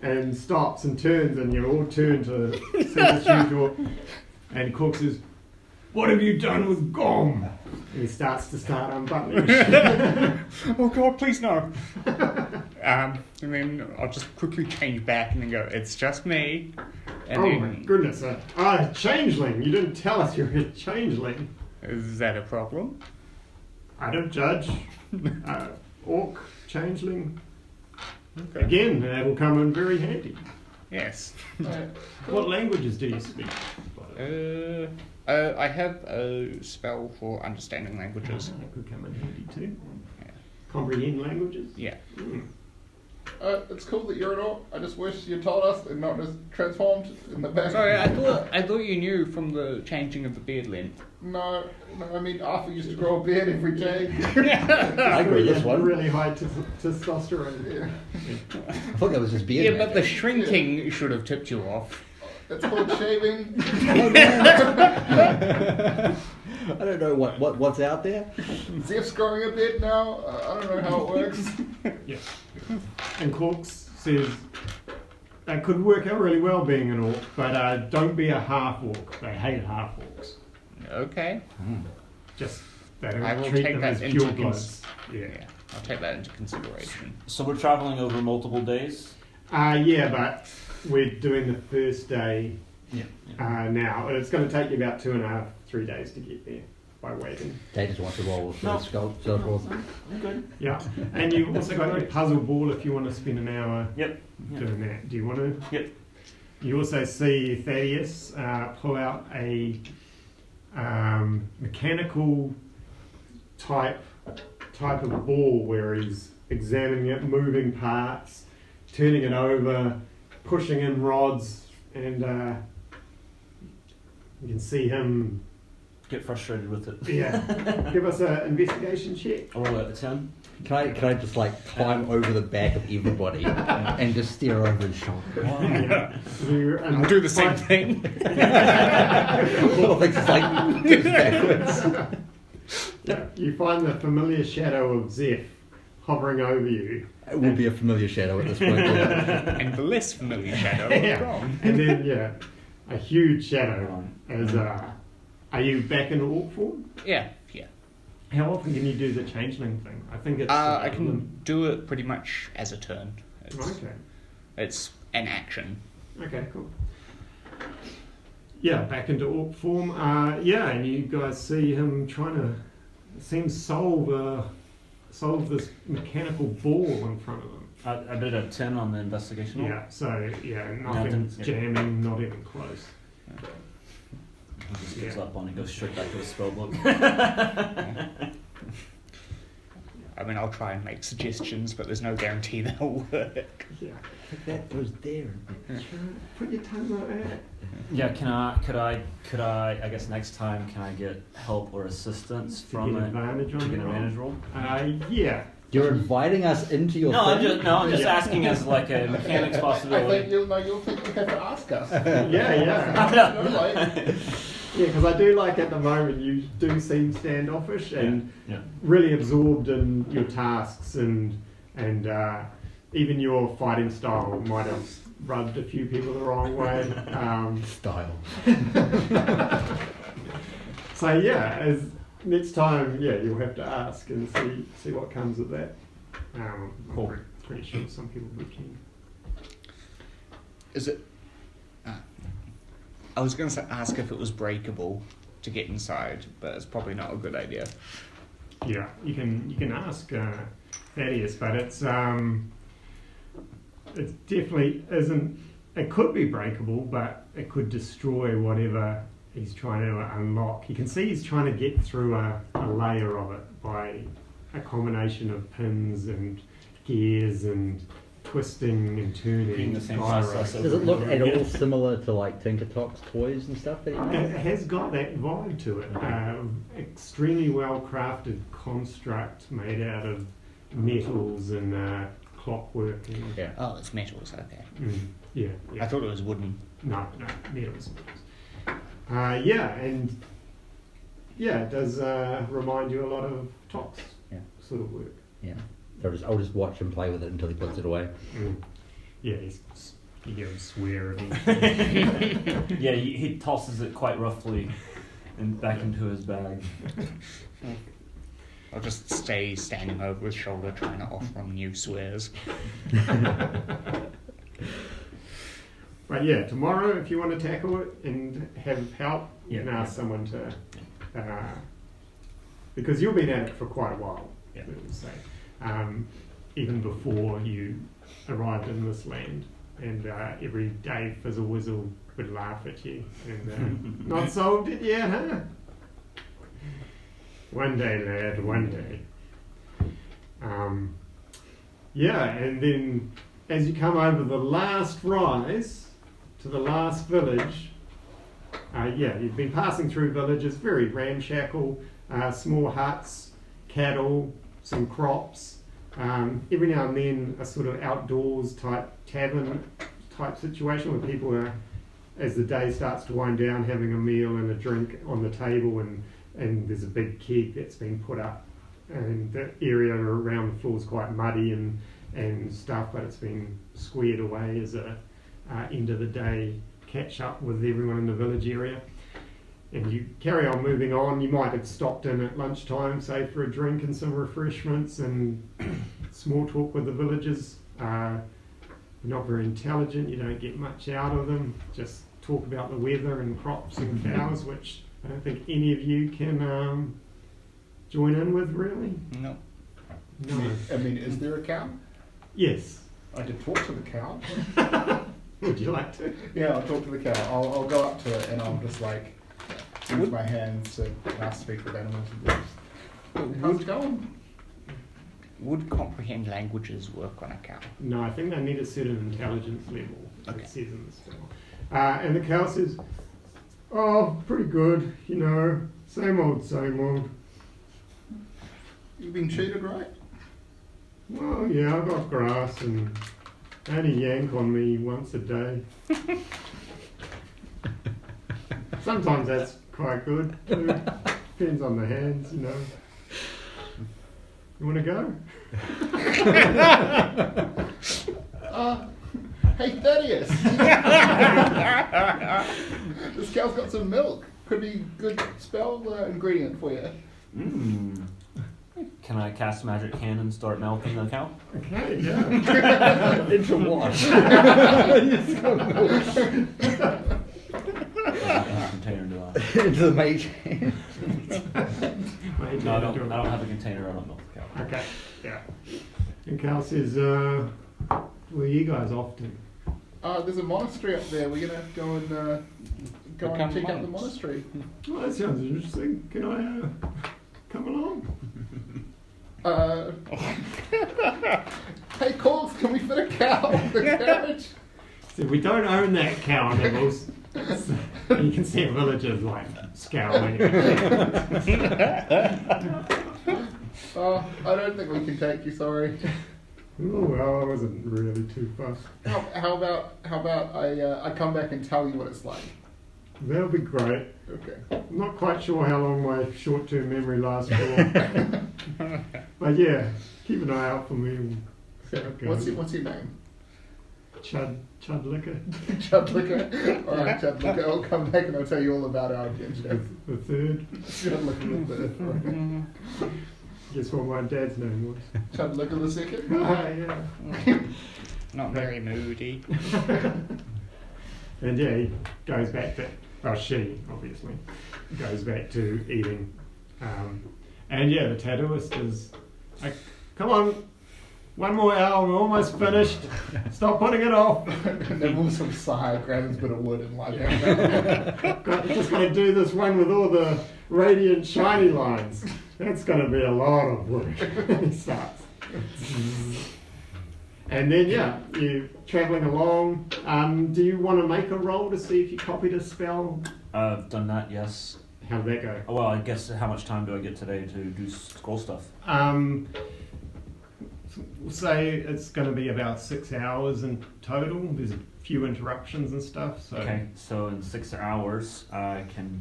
and stops and turns, and you all turn to see this huge orc. And Cork says, "What have you done with Gom?" And he starts unbuttoning his shirt. Oh God, please no. And then I'll just quickly change back and then go, it's just me. And Oh then, my goodness! Changeling! You didn't tell us you're a changeling. is that a problem? I don't judge. Orc, changeling. Okay. Again, that'll come in very handy. Yes. What languages do you speak? I have a spell for understanding languages. That could come in handy too. Yeah. Comprehend languages? Yeah. It's cool that you're an orc. I just wish you told us and not just transformed in the back. Sorry, I thought you knew from the changing of the beard length. No, I mean Arthur used to grow a beard every day. I agree with this one. Really high testosterone. Yeah. I thought that was just beard. Yeah, but the shrinking should have tipped you off. It's called shaving. I don't know what's out there. Zep's growing a beard now. I don't know how it works. Yeah. And Corks says that could work out really well being an orc, but don't be a half orc. They hate half orcs. Okay. Just they don't I will treat take them that as into pure bloods. Yeah, I'll take that into consideration. So we're traveling over multiple days. Yeah, but we're doing the first day Yeah. now, and it's going to take you about 2.5, 3 days to get there by waiting. They just want to roll with No. the skull. So rolls. I'm good. Yeah, and you've also got your puzzle ball if you want to spend an hour Yep. doing that. Do you want to? Yep. You also see Thaddeus pull out a mechanical type of ball where he's examining it, moving parts, turning it over, pushing in rods, and you can see him. Get frustrated with it. Yeah, give us an investigation check. I'll roll at the 10. Can I just like climb over the back of everybody and just stare over his shoulder? Yeah. I'll do the same thing. Little things just like tips backwards. Yeah, you find the familiar shadow of Zeph hovering over you. It will be a familiar shadow at this point. Yeah. And the less familiar shadow Yeah. gone. And then, a huge shadow Right. as are you back in orc form? Yeah. How often can you do the changeling thing? I think it's I can do it pretty much as a turn. Okay. It's an action. Okay, cool. Yeah, back into orc form. And you guys see him trying to solve this mechanical ball in front of him. I did a 10 on the investigation. roll. Yeah, so nothing's Yeah. jamming, not even close. He just gives up on it, goes straight back to his spell book. I mean, I'll try and make suggestions, but there's no guarantee they'll work. Yeah. That goes there. Put your tongue like that. Yeah, could I guess next time, can I get help or assistance To from get it? advantage on To get the an roll? advantage roll? Yeah. You're inviting us into your No, thing? I'm just Yeah. asking as like a mechanics I possibility. think you'll think you have to ask us. Yeah. No, like, Yeah, because I do like at the moment you do seem standoffish and Yeah. really absorbed in your tasks and even your fighting style might have rubbed a few people the wrong way. Style. So yeah, as next time, you'll have to ask and see what comes of that. Cool. I'm pretty sure some people would be keen. Is it? I was going to ask if it was breakable to get inside, but it's probably not a good idea. Yeah, you can ask Thaddeus, but it definitely isn't. It could be breakable, but it could destroy whatever he's trying to unlock. You can see he's trying to get through a layer of it by a combination of pins and gears and twisting and turning. Being the same gyros. process Does it look at Yeah. all similar to like Tinker Talk's toys and stuff that he It makes? has got that vibe to it. Extremely well crafted construct made out of metals and clockwork. And, Yeah. Oh, it's metals, okay. yeah, I yeah. thought it was wooden. No, metals. Yeah, and yeah, it does remind you a lot of Tox Yeah. sort of work. Yeah. I'll just watch him play with it until he puts it away. Yeah, you hear him swear eventually. Yeah, he tosses it quite roughly and back into his bag. I'll just stay standing over his shoulder trying to offer him new swears. But yeah, tomorrow if you want to tackle it and have help, you can ask someone to, because you've been at it for quite a while, Yeah. let's say, even before you arrived in this land, and every day Fizzle Whizzle would laugh at you, and not solved it yet, huh? One day, lad, one day. Yeah, and then as you come over the last rise to the last village, you've been passing through villages, very ramshackle, small huts, cattle, some crops. Every now and then a sort of outdoors type tavern type situation where people are, as the day starts to wind down, having a meal and a drink on the table, and there's a big keg that's been put up, and the area around the floor is quite muddy and stuff, but it's been squared away as a end of the day catch up with everyone in the village area. And you carry on moving on. You might have stopped in at lunchtime, say for a drink and some refreshments and small talk with the villagers. You're not very intelligent, you don't get much out of them, just talk about the weather and crops and cows, which I don't think any of you can join in with, really. No. No. I mean, is there a cow? Yes. I could talk to the cow. Would you like to? Yeah, I'll talk to the cow. I'll go up to it and I'll just like use my hands to speak with animals. How's it going? Would comprehend languages work on a cow? No, I think they need a certain intelligence level. Okay. It says in the spell. And the cow says, "Oh, pretty good. You know, same old, same old. You've been cheated, right? Well, yeah, I've got grass and they only yank on me once a day. Sometimes that's quite good too. Depends on the hands, you know. You want to go?" Hey Thaddeus! This cow's got some milk. Could be good spell ingredient for you. Can I cast magic hand and start milking the cow? Okay, yeah. Into what? Container do I? Into the mage hand. No, I don't have a container. I don't milk the cow. Okay, yeah. And Cal says, "Where are you guys off to?" There's a monastery up there. We're gonna go and Become check out the monks. monastery. Well, that sounds interesting. Can I come along? Hey Corks, can we fit a cow in the carriage? So we don't own that cow, Nibbles. You can see villagers like scowling. I don't think we can take you. Sorry. Oh well, I wasn't really too fussed. How about I come back and tell you what it's like? That'll be great. Okay. I'm not quite sure how long my short-term memory lasts for. But yeah, keep an eye out for me. And see how it goes. What's your name? Chudlicker. Chudlicker. All right, Chudlicker. I'll come back and I'll tell you all about our adventure. The third. Chudlicker the third. Right. Guess what my dad's name was. Chudlicker the second. Yeah. Not very moody. And yeah, he goes back to, well, she obviously goes back to eating. And yeah, the tattooist is like, "Come on, 1 more hour, we're almost finished. Stop putting it off. Nibbles some sigh, grabs a bit of wood and light it. Just got to do this one with all the radiant shiny lines. That's going to be a lot of work. He starts. And then, yeah, you're travelling along. Do you want to make a roll to see if you copied a spell? I've done that, yes. How'd that go? Well, I guess how much time do I get today to do scroll stuff? We'll say it's going to be about 6 hours in total. There's a few interruptions and stuff. So. Okay, so in 6 hours, I can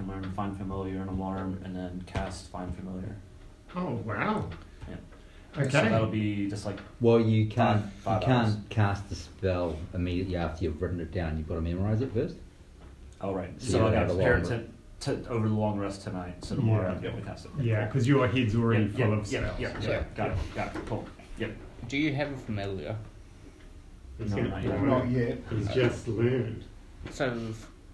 learn Find Familiar and Alarm, and then cast Find Familiar. Oh wow! Yeah. Okay. So that'll be just like Well, you can't Five hours. cast the spell immediately after you've written it down. You've got to memorize it first. oh right. So So you I have got a to prepare long it over the long rest tonight, so tomorrow I'll be able to cast it. Yeah, because your head's already full of yeah, spells. yeah, got it, cool. Yep. Do you have a familiar? He's No, gonna- not yet. Not yet. He's just learned. So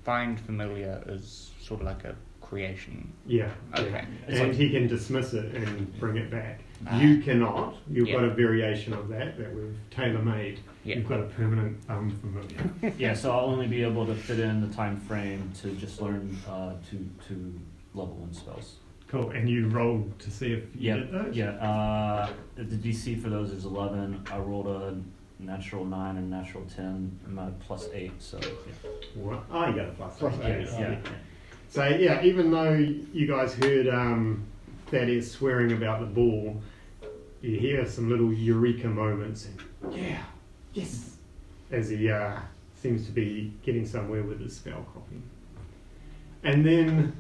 find familiar is sort of like a creation. Yeah. Okay. It's And like- he can dismiss it and bring it back. Ah. You cannot. You've Yeah. got a variation of that we've tailor-made. Yeah. You've got a permanent familiar. Yeah, so I'll only be able to fit in the time frame to just learn to level 1 spells. Cool. And you rolled to see if you Yeah, did those? yeah. The DC for those is 11. I rolled a natural 9 and natural 10. I'm at +8, so yeah. What? Oh, you got a plus. Plus Okay, eight, yeah. So yeah, even though you guys heard Thaddeus swearing about the ball, you hear some little eureka moments and yeah, yes, as he seems to be getting somewhere with his spell copy. And then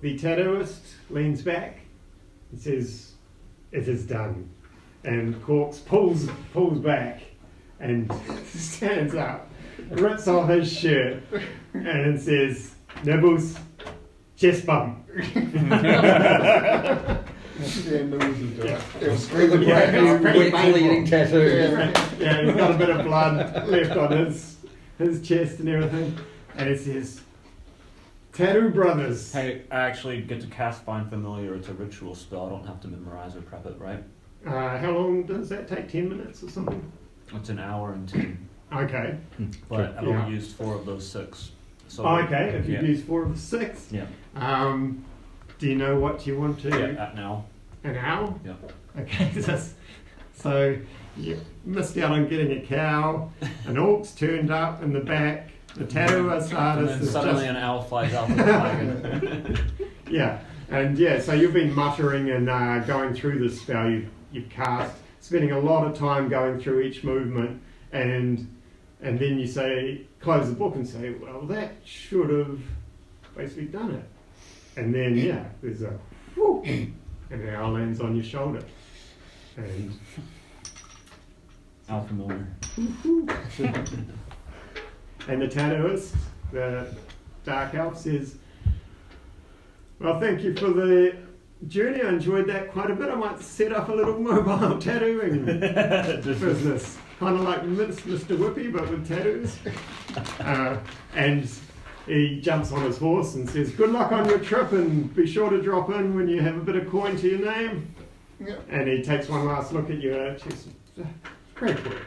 the tattooist leans back and says, "It is done." And Corks pulls back and stands up, rips off his shirt, and says, "Nibbles, chest bump." Yeah, Nibbles is doing it. It was Yeah, really yeah, great. it's pretty Wet bleeding painful. tattoo. Yeah, he's got a bit of blood left on his chest and everything. And it says, "Tattoo Brothers." Hey, I actually get to cast Find Familiar. It's a ritual spell. I don't have to memorize or prep it, right? How long does that take? 10 minutes or something? It's an hour and 10. Okay. But I've Yeah. only used 4 of those 6. So Okay, if you've yeah. used 4 of the 6. Yeah. Do you know what you want to? Yeah, at now. An owl? Yeah. Okay, so you missed out on getting a cow, an orc's turned up in the back, the tattooist And artist then is suddenly just... an owl flies out of the wagon. Yeah, and yeah, so you've been muttering and going through this spell you've cast, spending a lot of time going through each movement, and then you say, close the book and say, well, that should have basically done it. And then, yeah, there's a whoo, and an owl lands on your shoulder. And Owl familiar. and the tattooist, the dark elf, says, well, thank you for the journey. I enjoyed that quite a bit. I might set up a little mobile tattooing business. Kind of like Mr. Whippy, but with tattoos. And he jumps on his horse and says, good luck on your trip, and be sure to drop in when you have a bit of coin to your name. Yep. And he takes one last look at you. Great work.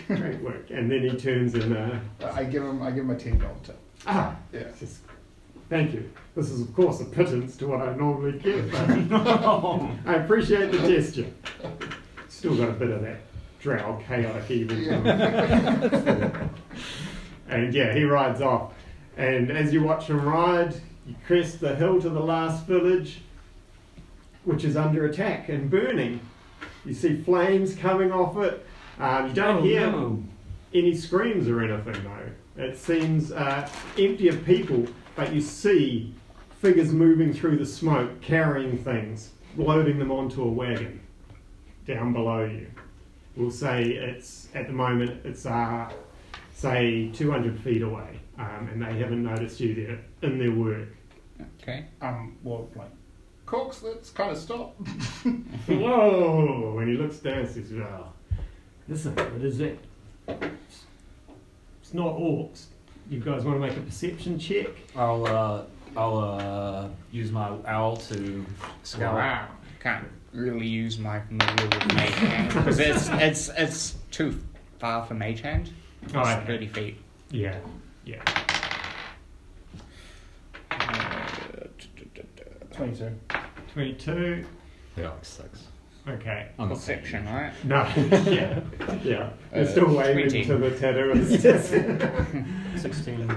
Great work. And then he turns and... I give him a $10 tip. yeah. Just, thank you. This is, of course, a pittance to what I normally get, but I appreciate the gesture. Still got a bit of that drow chaotic evil. And yeah, he rides off. And as you watch him ride, you crest the hill to the last village, which is under attack and burning. You see flames coming off it. You don't hear any screams or anything though. It seems empty of people, but you see figures moving through the smoke, carrying things, loading them onto a wagon down below you. We'll say it's, at the moment, it's say 200 feet away, and they haven't noticed you there in their work. Okay. Well, like, Corks, let's kind of stop. Whoa! When he looks down, he says, "Oh, listen, what is it? It's not orcs. You guys want to make a perception check?" I'll use my owl to scout. Wow. Can't really use my familiar with Mage Hand because it's too far for Mage Hand. It's Oh, okay. 30 feet. Yeah. 22. 22. Yeah, like 6. Okay. I'm not Perception, right? No. Yeah. You're still waving 20. to the terrorists. 16.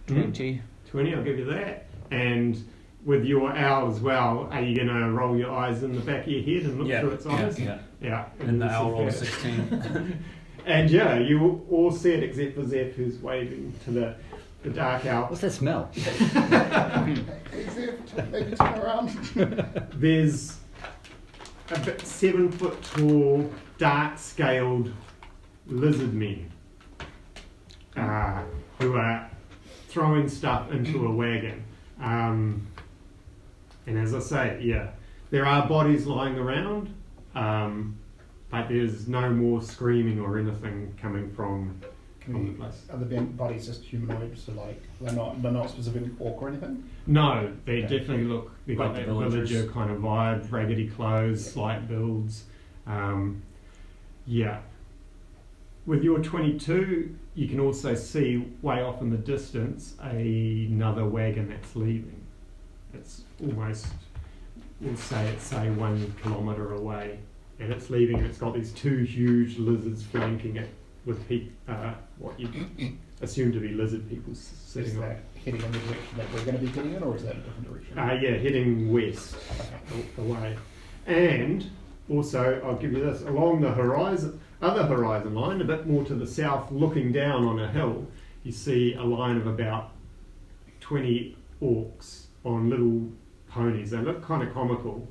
20. 20, I'll give you that. And with your owl as well, are you going to roll your eyes in the back of your head and look through its eyes? Yeah. And the this owl is rolled a that. 16. And yeah, you all see it except for Zeph, who's waving to the dark owl. What's that smell? Maybe turn around. There's a 7 foot tall, dark scaled lizard men who are throwing stuff into a wagon. And as I say, there are bodies lying around, but there's no more screaming or anything coming from the place. Are the bodies just humanoid? So like they're not specifically orc or anything? No, they Yeah. definitely look. They've got Like that the villagers. villager kind of vibe, raggedy clothes, slight builds. With your 22, you can also see way off in the distance another wagon that's leaving. It's almost, we'll say it's 1 kilometre away, and it's leaving. And it's got these 2 huge lizards flanking it with what you assume to be lizard people Is sitting on. that heading in the direction that we're going to be heading in, or is that a different direction? Heading west away. And also, I'll give you this, along the other horizon line, a bit more to the south, looking down on a hill, you see a line of about 20 orcs on little ponies. They look kind of comical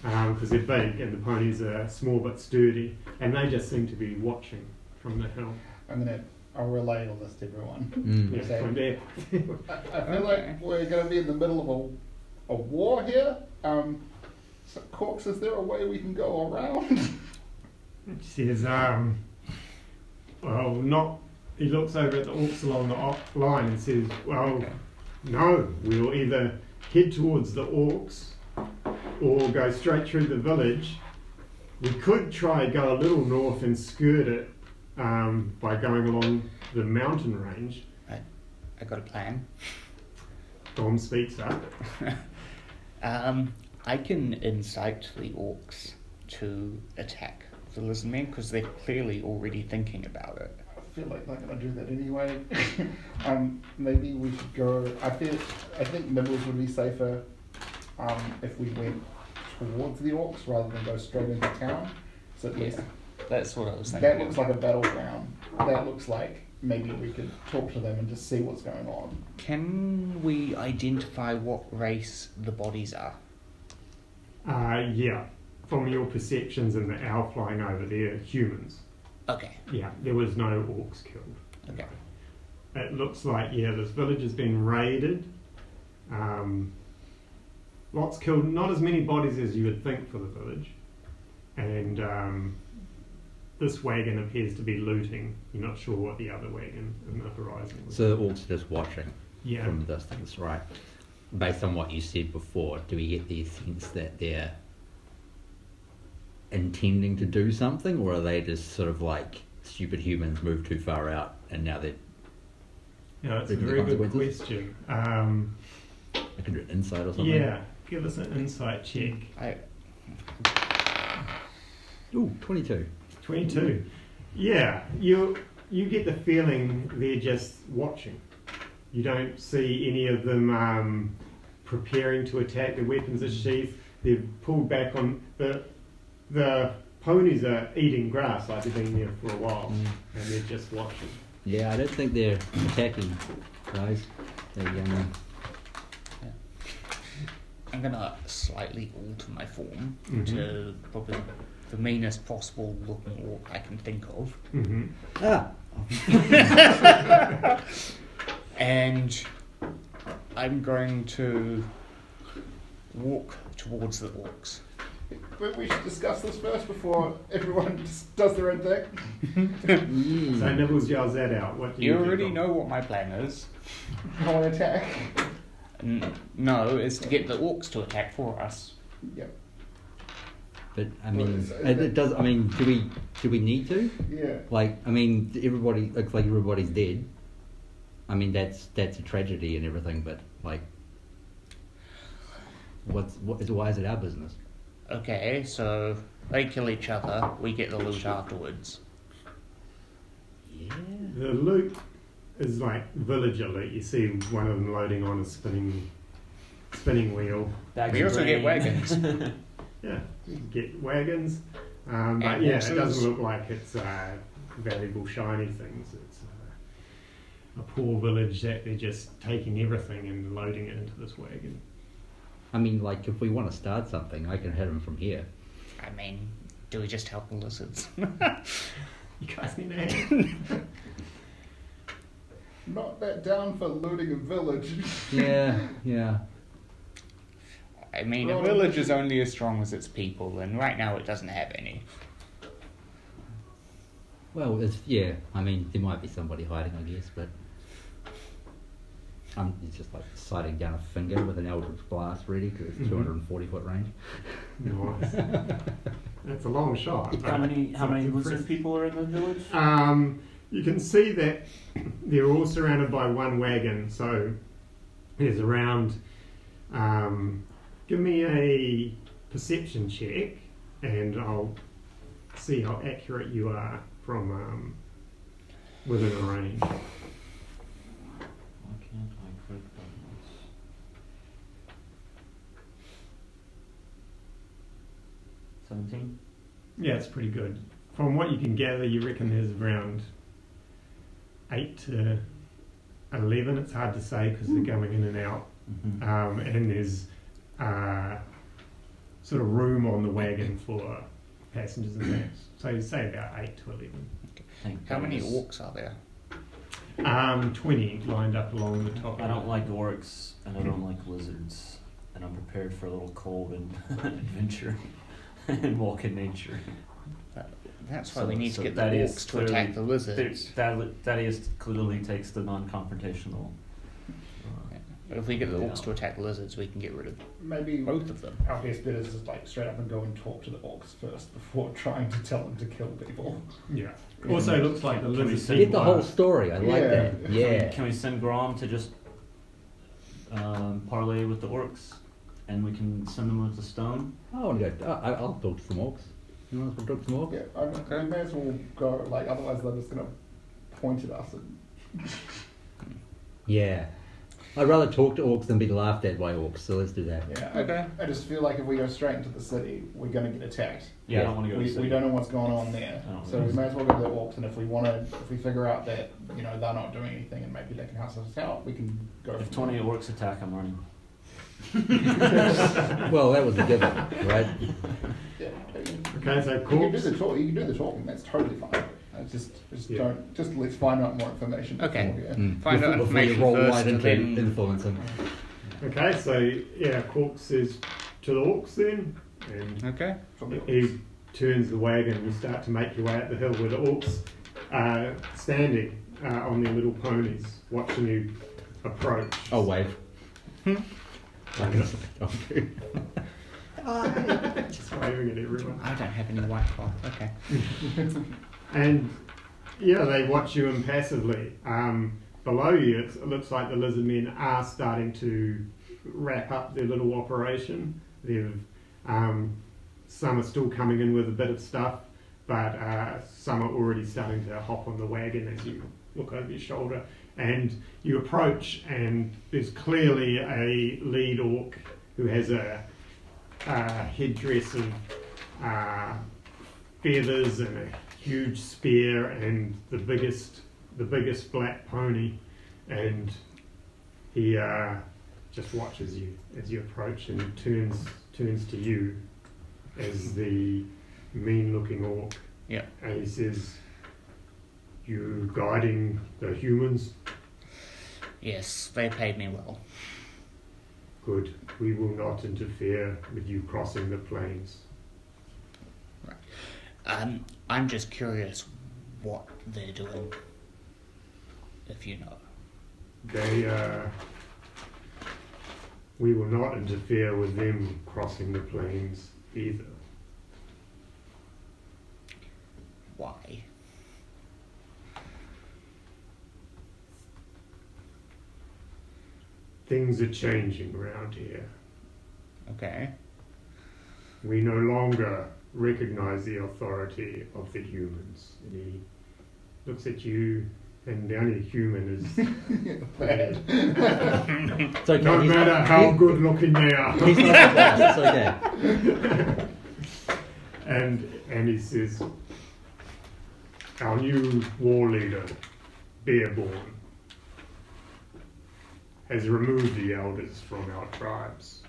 because they're big and the ponies are small but sturdy, and they just seem to be watching from the hill. I'll relay all this to everyone. Yeah, Okay. from there. I feel like we're going to be in the middle of a war here. So Corks, is there a way we can go around? It says, well, not. He looks over at the orcs along the line and says, well, no, we'll either head towards the orcs or go straight through the village. We could try go a little north and skirt it by going along the mountain range. I got a plan. Dom speaks up. I can incite the orcs to attack the lizard men because they're clearly already thinking about it. I feel like they're going to do that anyway. Maybe we should go. I think Nibbles would be safer if we went towards the orcs rather than go straight into town. So at least That's what I was thinking. that looks like a battleground. That looks like maybe we could talk to them and just see what's going on. Can we identify what race the bodies are? Yeah, from your perceptions and the owl flying over there, humans. Okay. Yeah, there was no orcs killed. Okay. It looks like, this village has been raided. Lots killed, not as many bodies as you would think for the village. And this wagon appears to be looting. You're not sure what the other wagon in the horizon was. So the orcs are just watching Yeah. from the distance, right? Based on what you said before, do we get the sense that they're intending to do something, or are they just sort of like stupid humans moved too far out and now they're... It's a Reaping the very good consequences? question. I can do an insight or something? Yeah, give us an insight check. Ooh, 22. 22. Yeah, you get the feeling they're just watching. You don't see any of them preparing to attack. Their weapons are sheathed. They've pulled back on the ponies are eating grass like they've been there for a while, and they're just watching. Yeah, I don't think they're attacking, guys. I'm gonna slightly alter my form Mhm. to probably the meanest possible looking orc I can think of. Mm-hmm. And I'm going to walk towards the orcs. But we should discuss this first before everyone just does their own thing. So Nibbles yells that out. What do you You do, already Dom? know what my plan is. I want to attack. No, it's to get the orcs to attack for us. Yep. But I mean, Well, it does. I mean, do we need to? Yeah. Like, I mean, everybody looks like everybody's dead. I mean, that's a tragedy and everything. But like, why is it our business? Okay, so they kill each other, we get the loot afterwards. Yeah. The loot is like villager loot. You see one of them loading on a spinning wheel. Bags We of also get grain. wagons. Yeah, you can get wagons. But And yeah, horses. it doesn't look like it's valuable shiny things. It's a poor village that they're just taking everything and loading it into this wagon. I mean, like, if we want to start something, I can hit them from here. I mean, do we just help the lizards? You guys need a hand. Not that down for looting a village. Yeah, yeah. I mean, a village is only as strong as its people, and right now it doesn't have any. Well, I mean, there might be somebody hiding, I guess, but it's just like sighting down a finger with an Eldritch Blast ready because it's 240 foot range. Nice. That's a long shot. How many It's lizard impressive. people are in the village? You can see that they're all surrounded by one wagon, so there's around. Give me a perception check, and I'll see how accurate you are from within a range. Why can't I click buttons? 17? Yeah, it's pretty good. From what you can gather, you reckon there's around 8 to 11. It's hard to say because they're going in and out. Mm-hmm. And there's sort of room on the wagon for passengers and that. So you say about 8 to 11. How many orcs are there? 20 lined up along the top. I don't like orcs and I don't like lizards, and I'm prepared for a little cold and adventure and walk in nature. That's why So- we need so to get the Thaddeus orcs to attack the lizards. Thaddeus clearly takes the non-confrontational. If we get the orcs to attack the lizards, we can get rid of Maybe both of them. our best bet is just like straight up and go and talk to the orcs first before trying to tell them to kill people. Yeah. Also, looks like the Can we lizard say- Get people the whole are- story. I like Yeah. that. Yeah. Can we send Grom to just parlay with the orcs, and we can send them with the stone? I want to go. I'll talk to some orcs. You want to talk to some orcs? Yeah, we may as well go, like, otherwise they're just going to point at us and Yeah. I'd rather talk to orcs than be laughed at by orcs, so let's do that. yeah. Okay. I just feel like if we go straight into the city, we're going to get attacked. Yeah, I Yeah. don't want to go. to the We city. don't know what's going on there, I don't so know. we may as well go to the orcs. And if we figure out that they're not doing anything and maybe they can house us out, we can go. If from 20 there. orcs attack, I'm running. Well, that was a given, right? Yeah. Okay, so You can do corpse. the talk. You can do the talking. That's totally fine. Just Yeah. don't. Just let's find out more information. Okay. before, yeah. Find out Before you information roll first, right and into then- influencing. Okay, so yeah, Corks says to the orcs then, and Okay. From the he turns the wagon and you start to make your way up the hill where the orcs are standing on their little ponies, watching you approach. I'll wave. And- Okay. just waving at everyone. I don't have any white cloth. Okay. And yeah, they watch you impassively. Below you, it looks like the lizard men are starting to wrap up their little operation. They've some are still coming in with a bit of stuff, but some are already starting to hop on the wagon as you look over your shoulder. And you approach, and there's clearly a lead orc who has a headdress of feathers and a huge spear and the biggest black pony, and he just watches you as you approach and turns to you as the mean-looking orc. Yeah. And he says, "You guiding the humans? Yes, they paid me well. Good. We will not interfere with you crossing the plains." I'm just curious what they're doing. If you know. We will not interfere with them crossing the plains either. Why? Things are changing around here. Okay. We no longer recognize the authority of the humans. And he looks at you, and the only human is Bad. It's okay. no he's matter not, how good looking they are. He's not the boss. It's okay. And he says, our new war leader, Bearborn, has removed the elders from our tribes,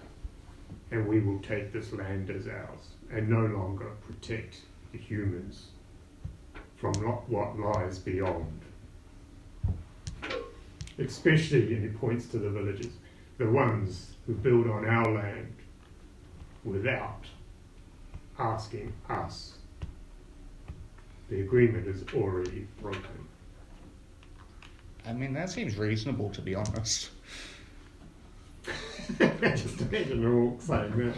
and we will take this land as ours, and no longer protect the humans from what lies beyond. Especially, and he points to the villages, the ones who build on our land without asking us. The agreement is already broken. I mean, that seems reasonable, to be honest. Just imagine an orc saying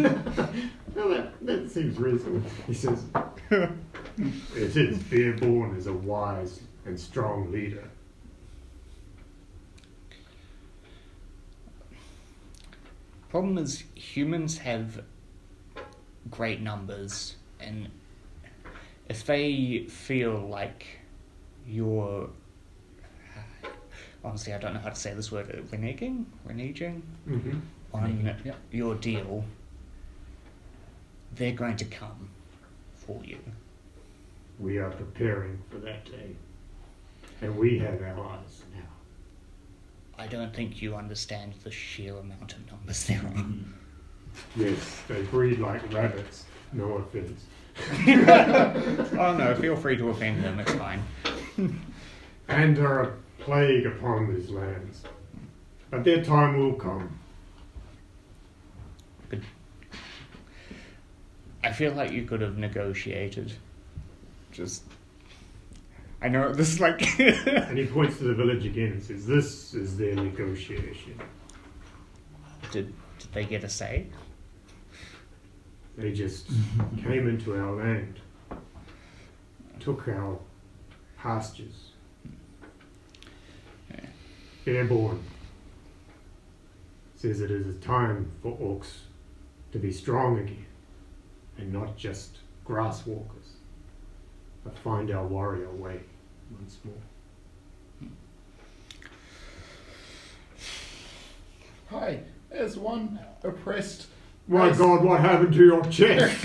that. Well, that seems reasonable. He says, it is. Bearborn is a wise and strong leader. Problem is, humans have great numbers, and if they feel like you're... Honestly, I don't know how to say this word. Reneging Mm-hmm. on Yep. your deal, they're going to come for you. We are preparing for that day. And we have allies now. I don't think you understand the sheer amount of numbers there are. Yes, they breed like rabbits. No offense. Oh no, feel free to offend them, it's fine. And are a plague upon these lands. But their time will come. But I feel like you could have negotiated. Just... I know this is like... And he points to the village again and says, this is their negotiation. Did they get a say? They just came into our land, took our pastures. Airborne says it is a time for orcs to be strong again and not just grass walkers, but find our warrior way once more. Hi, as one oppressed. My race- God, what happened to your chest?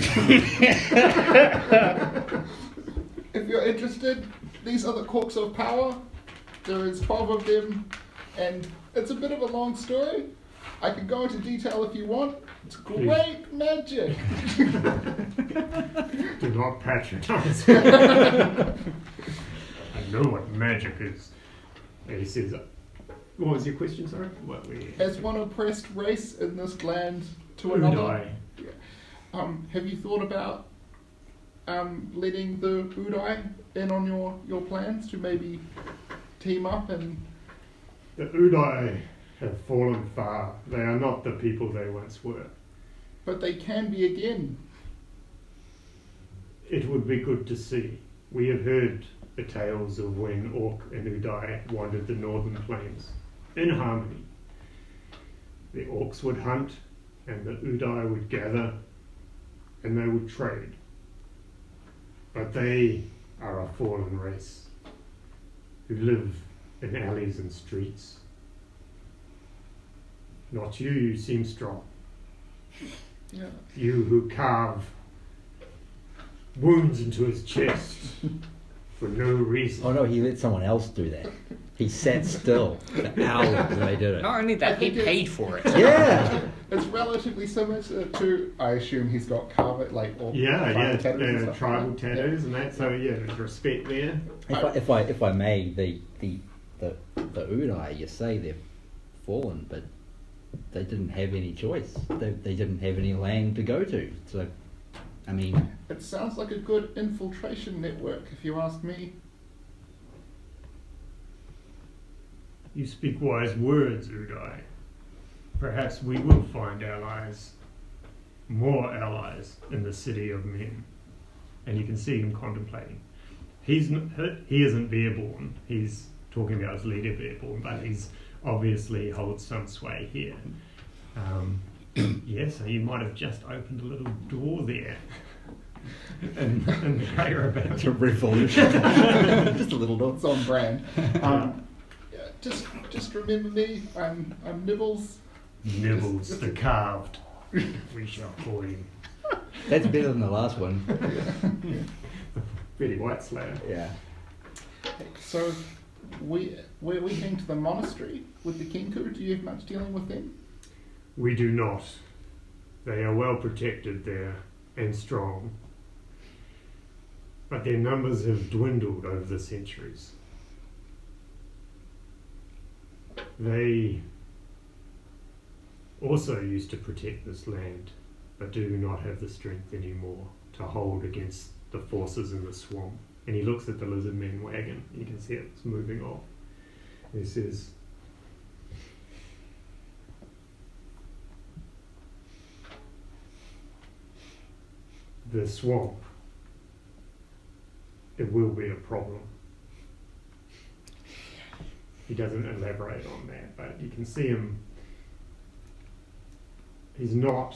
If you're interested, these are the Corks of Power. There is 12 of them, and it's a bit of a long story. I can go into detail if you want. It's great magic. Do not patronize me. I know what magic is. And he says, what was your question, sorry? What we As one oppressed race in this land to another. Udai. Have you thought about letting the Udai in on your plans to maybe team up and... The Udai have fallen far. They are not the people they once were. But they can be again. It would be good to see. We have heard the tales of when Orc and Udai wandered the northern plains in harmony. The Orcs would hunt and the Udai would gather and they would trade. But they are a fallen race who live in alleys and streets. Not you, you seem strong. Yeah. You who carve wounds into his chest for no reason. Oh no, he let someone else do that. He sat still for hours and they did it. Not only that, he I think paid for it. Yeah. It's relatively similar to, I assume he's got carved, like, or Yeah, tribal tattoos and stuff tribal like that. tattoos and that. So yeah, there's respect there. If I may, the Udai, you say they've fallen, but they didn't have any choice. They didn't have any land to go to. So, I mean, It sounds like a good infiltration network, if you ask me. You speak wise words, Udai. Perhaps we will find allies, more allies in the city of men. and you can see him contemplating. He isn't Bearborn. He's talking about his leader Bearborn, but he's obviously holds some sway here. Yeah, so you might have just opened a little door there. and It's a revolution. Just a little door. It's on brand. Just remember me. I'm Nibbles. Nibbles the carved. We shall call him. That's better than the last one. Pretty white slayer. Yeah. So, we came to the monastery with the Kenku. Do you have much dealing with them? We do not. They are well protected there and strong. But their numbers have dwindled over the centuries. They also used to protect this land, but do not have the strength anymore to hold against the forces in the swamp. And he looks at the lizard men wagon. You can see it's moving off. He says, the swamp, it will be a problem. He doesn't elaborate on that, but you can see him. He's not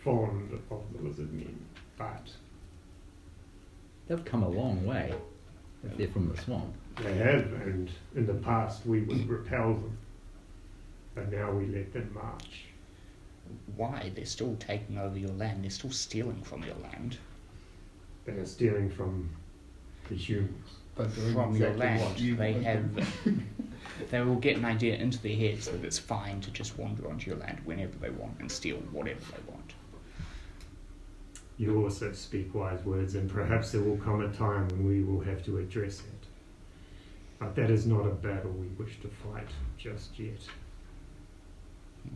fond of the lizard men, but They've come a long way if they're from the swamp. they have, and in the past we would repel them, but now we let them march. Why? They're still taking over your land. They're still stealing from your land. They are stealing from the humans. They're doing From your exactly what land. you They want have. them. They will get an idea into their heads that it's fine to just wander onto your land whenever they want and steal whatever they want. You also speak wise words, and perhaps there will come a time when we will have to address it. But that is not a battle we wish to fight just yet.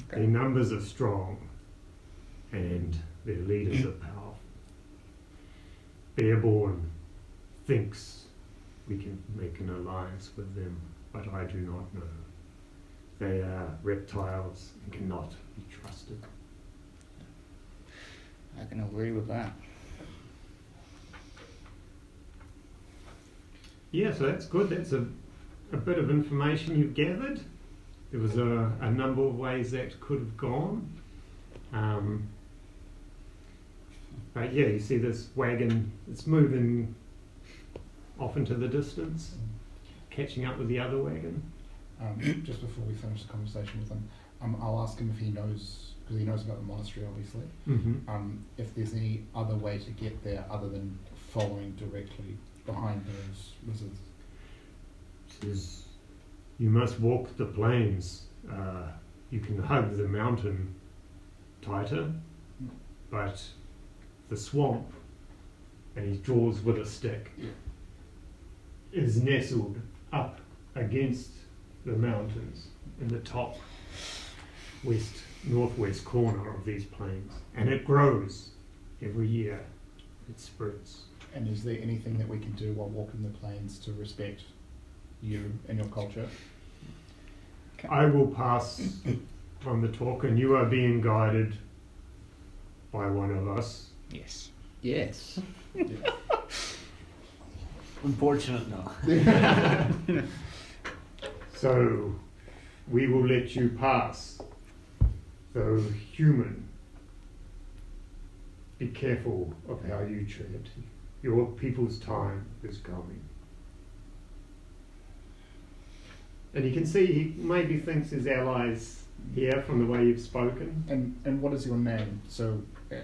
Okay. Their numbers are strong, and their leaders are powerful. Bearborn thinks we can make an alliance with them, but I do not know. They are reptiles and cannot be trusted. I can agree with that. Yeah, so that's good. That's a bit of information you've gathered. There was a number of ways that could have gone. But yeah, you see this wagon, it's moving off into the distance, catching up with the other wagon. Just before we finish the conversation with him, I'll ask him if he knows, because he knows about the monastery obviously, if there's any other way to get there other than following directly behind those lizards. Says, you must walk the plains. You can hug the mountain tighter, but the swamp, and he draws with a stick, is nestled up against the mountains in the top northwest corner of these plains, and it grows every year. It spreads. And is there anything that we can do while walking the plains to respect you and your culture? I will pass on the talk, and you are being guided by one of us. Yes. Yes. Unfortunate, no. So we will let you pass. Though human, be careful of how you tread. Your people's time is coming. And you can see he maybe thinks his allies here from the way you've spoken. And what is your name? So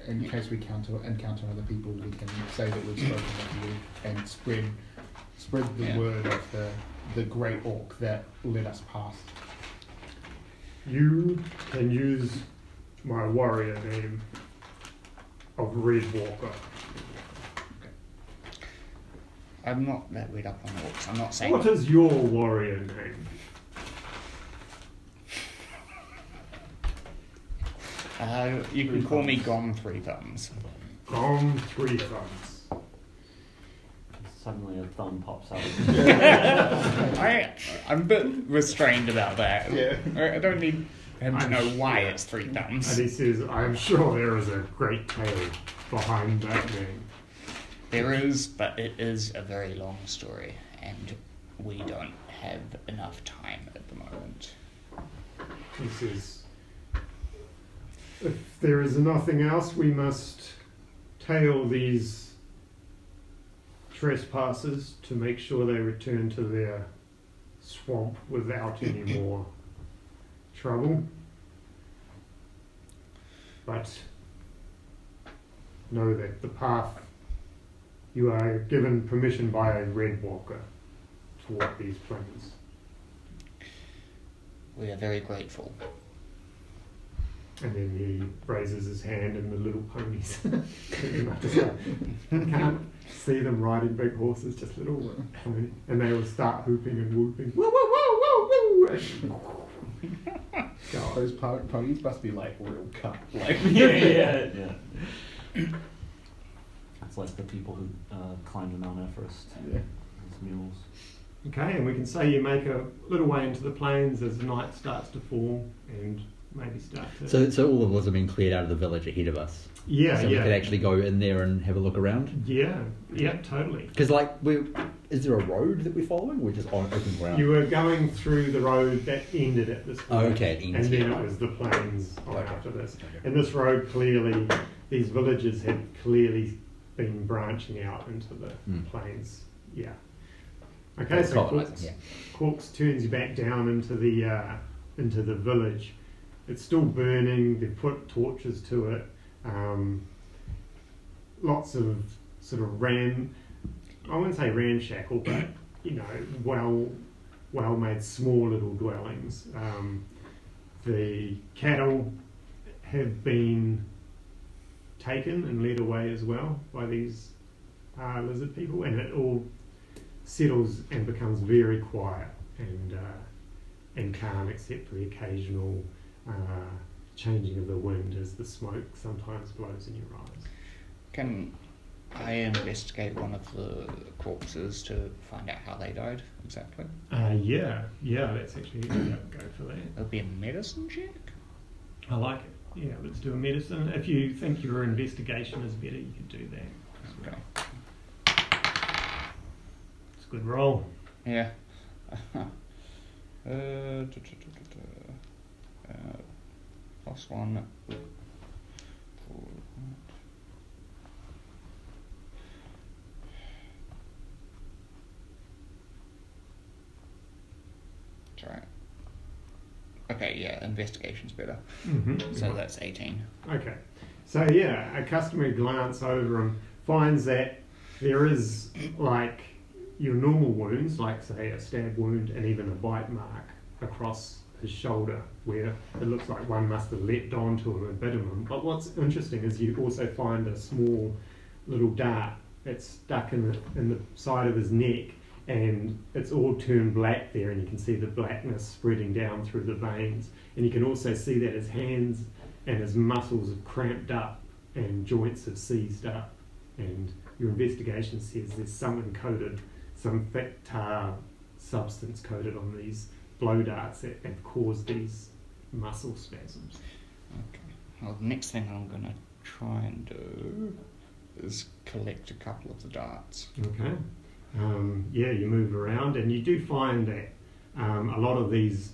in case we encounter other people, we can say that we've spoken with you and spread the word of the great orc that led us past. You can use my warrior name of Red Walker. I'm not that read up on orcs. I'm not saying. What is your warrior name? You can call me Gone Three Thumbs. Gone Three Thumbs. Suddenly a thumb pops out. I'm a bit restrained about that. Yeah. I don't need him to I'm know why sure. it's Three And Thumbs. he says, I'm sure there is a great tale behind that name. There is, but it is a very long story, and we don't have enough time at the moment. He says, if there is nothing else, we must tail these trespassers to make sure they return to their swamp without any more trouble. But know that the path, you are given permission by a red walker to walk these plains. We are very grateful. And then he raises his hand and the little ponies. I can't see them riding big horses, just little ponies. And they all start hooping and whooping. Woo, woo, woo, woo, woo! God. Those ponies must be like real cut. Like yeah. It's like the people who climbed Mount Everest. Yeah. Those mules. Okay, and we can say you make a little way into the plains as night starts to fall and maybe start to... So all of us have been cleared out of the village ahead of us. Yeah, so we could actually go in there and have a look around. Yeah, totally. Because is there a road that we're following? We're just on open ground. You were going through the road that ended at this point. Oh, okay, it ends and then here. it was the plains on Okay. after this. Okay. And this road clearly, these villages had clearly been branching out into the plains. Yeah. Okay, so Colonising, Corks turns you back down into the village. It's still burning. They've put torches to it. Lots of sort of I wouldn't say ramshackle, but well made small little dwellings. The cattle have been taken and led away as well by these lizard people, and it all settles and becomes very quiet and calm, except for the occasional changing of the wind as the smoke sometimes blows in your eyes. Can I investigate one of the corpses to find out how they died exactly? Yeah, let's actually go for that. It'll be a medicine check? I like it. Yeah, let's do a medicine. If you think your investigation is better, you could do that. Okay. It's a good roll. Yeah. +1. Sorry. Okay, yeah, investigation's better. Mm-hmm. So that's 18. Okay. So yeah, a customary glance over him finds that there is like your normal wounds, like say a stab wound and even a bite mark across his shoulder where it looks like one must have leapt onto him and bit him. But what's interesting is you also find a small little dart that's stuck in the side of his neck, and it's all turned black there, and you can see the blackness spreading down through the veins, and you can also see that his hands and his muscles have cramped up and joints have seized up, and your investigation says there's some thick tar substance coated on these blow darts that have caused these muscle spasms. Okay. Well, the next thing I'm going to try and do is collect a couple of the darts. Okay. You move around and you do find that a lot of these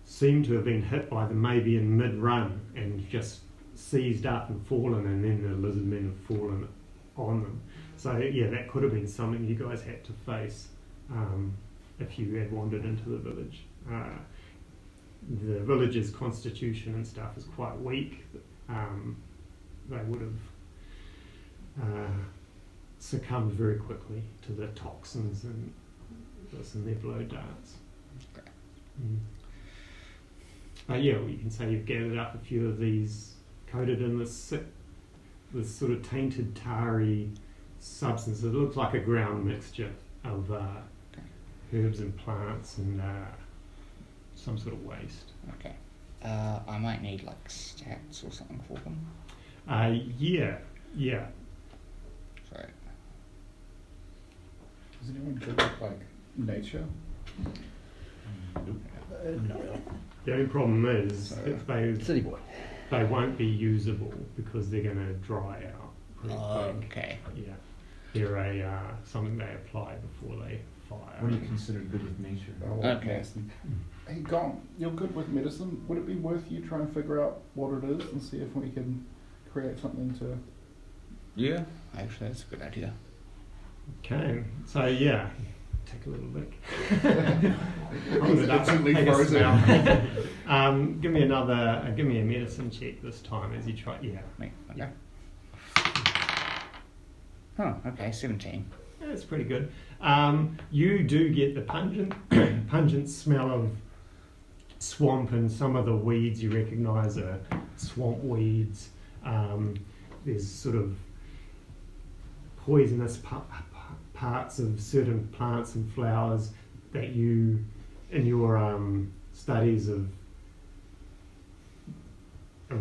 seem to have been hit by them maybe in mid-run and just seized up and fallen, and then the lizard men have fallen on them. So yeah, that could have been something you guys had to face if you had wandered into the village. The village's constitution and stuff is quite weak. They would have succumbed very quickly to the toxins and this and their blow darts. Okay. You can say you've gathered up a few of these coated in this sort of tainted tarry substance. It looks like a ground mixture of herbs and plants and some sort of waste. Okay. I might need like stats or something for them. Yeah. Sorry. Does anyone good with like nature? No. The only problem is City boy. they won't be usable because they're going to dry out pretty quick. Okay. Yeah. they're something they apply before they fire. What do you consider good with nature? Oh, Okay. nasty. Hey, Gon, you're good with medicine. Would it be worth you trying to figure out what it is and see if we can create something to... Yeah, actually, that's a good idea. Okay, so yeah, take a little look. I'm He's gonna instantly take a frozen. smell. Give me a medicine check this time as you try. Yeah, Me, okay. Oh, okay, 17. that's pretty good. You do get the pungent smell of swamp, and some of the weeds you recognise are swamp weeds. There's sort of poisonous parts of certain plants and flowers that you, in your studies of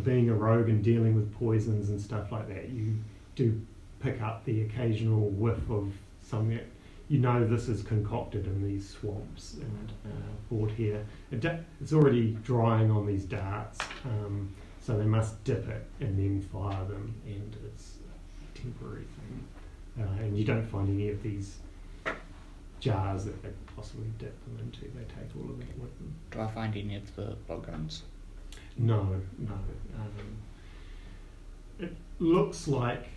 being a rogue and dealing with poisons and stuff like that, you do pick up the occasional whiff of something that you know this is concocted in these swamps and brought here. It's already drying on these darts, so they must dip it and then fire them, and it's a temporary thing. And you don't find any of these jars that they possibly dip them into. They take all of that with them. Do I find any of the blowguns? No. It looks like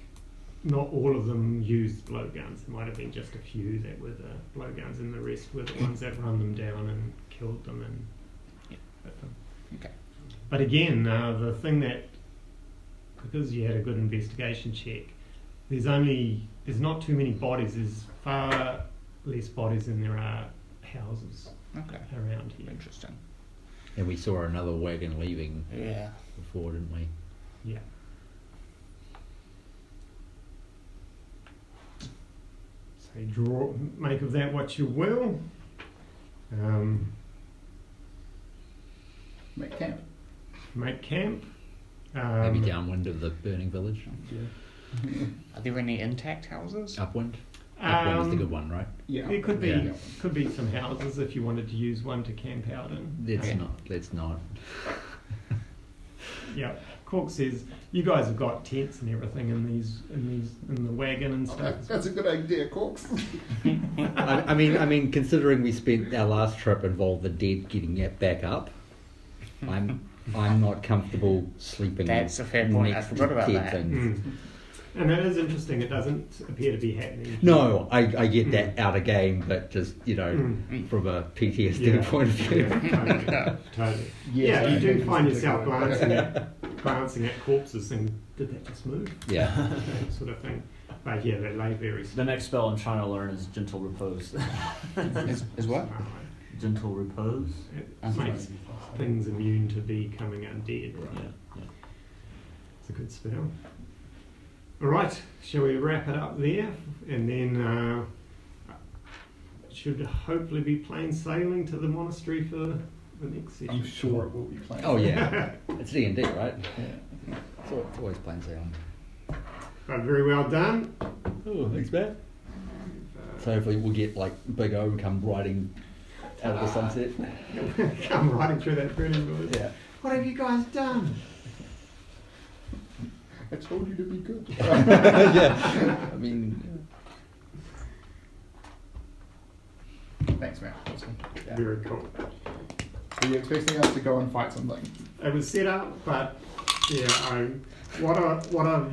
not all of them used blowguns. There might have been just a few that were the blowguns, and the rest were the ones that run them down and killed them and hit them. Okay. But again, the thing that, because you had a good investigation check, there's not too many bodies. There's far less bodies than there are houses Okay. around here. Interesting. And we saw another wagon leaving Yeah. before, didn't we? Yeah. So make of that what you will. Make camp. Make camp. Maybe downwind of the burning village. Are there any intact houses? Upwind. Upwind is the good one, right? Yeah. There could be Yeah. could be some houses if you wanted to use one to camp out in. Let's not. Let's not. Yeah. Cork says you guys have got tents and everything in the wagon and stuff. That's a good idea, Corks. I mean, considering we spent our last trip involved the dead getting it back up, I'm not comfortable sleeping. That's a fair point. I next to forgot about dead that. things. And it is interesting. It doesn't appear to be happening. No, I get that out of game, but just from a PTSD Yeah. point of view. Yeah, totally. Yes, Yeah, I you do think find it's yourself particular. glancing at corpses and did that just move? Yeah. That sort of thing. But yeah, they lay very The next spell I'm trying to learn is Gentle Repose. Is what? Gentle Repose? It makes things immune to becoming undead. Yeah, yeah. It's a good spell. All right, shall we wrap it up there? And then should hopefully be plain sailing to the monastery for the next session. I'm sure it will be playing. Oh yeah, it's D&D, right? Yeah. It's always plain sailing. But very well done. Oh, thanks, man. So hopefully we'll get like Big O come riding out of the sunset. Come riding through that burning village. Yeah. What have you guys done? I told you to be good. Yeah. I mean, Thanks, man. Awesome. Yeah. Very cool. Are you expecting us to go and fight something? It was set up, but yeah, what I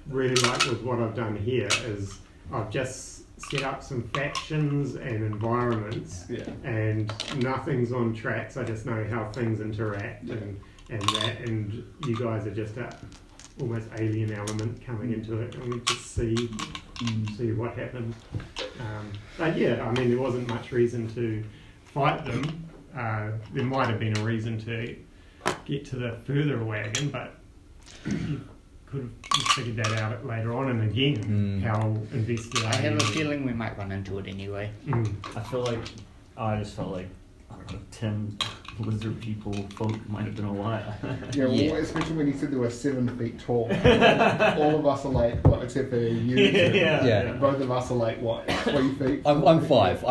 really like with what I've done here is I've just set up some factions and environments, Yeah. and nothing's on tracks. I just know how things interact and you guys are just a almost alien element coming into it, and we just see what happens. But yeah, I mean, there wasn't much reason to fight them. There might have been a reason to get to the further wagon, but you could have figured that out later on. And again, how invested I have a you? feeling we might run into it anyway. I feel like I just felt like 10 lizard people folk might have been a lot. Yeah, well, Yeah. especially when he said they were 7 feet tall. All of us are like, what, except for you. Yeah. Both of us are like, what, 3 feet? I'm 5.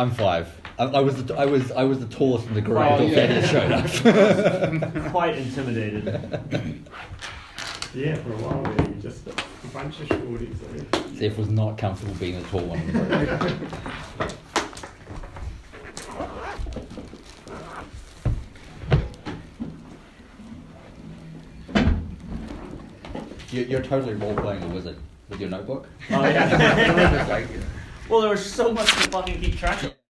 I was the tallest in the group Oh, until yeah. Thaddeus showed up. Quite intimidated. Yeah, for a while there, you just got a bunch of shorties. Zeph was not comfortable being the tall one in the group. You're totally role-playing a wizard with your notebook. Oh yeah. Just like, Well, there was so much to fucking keep track of.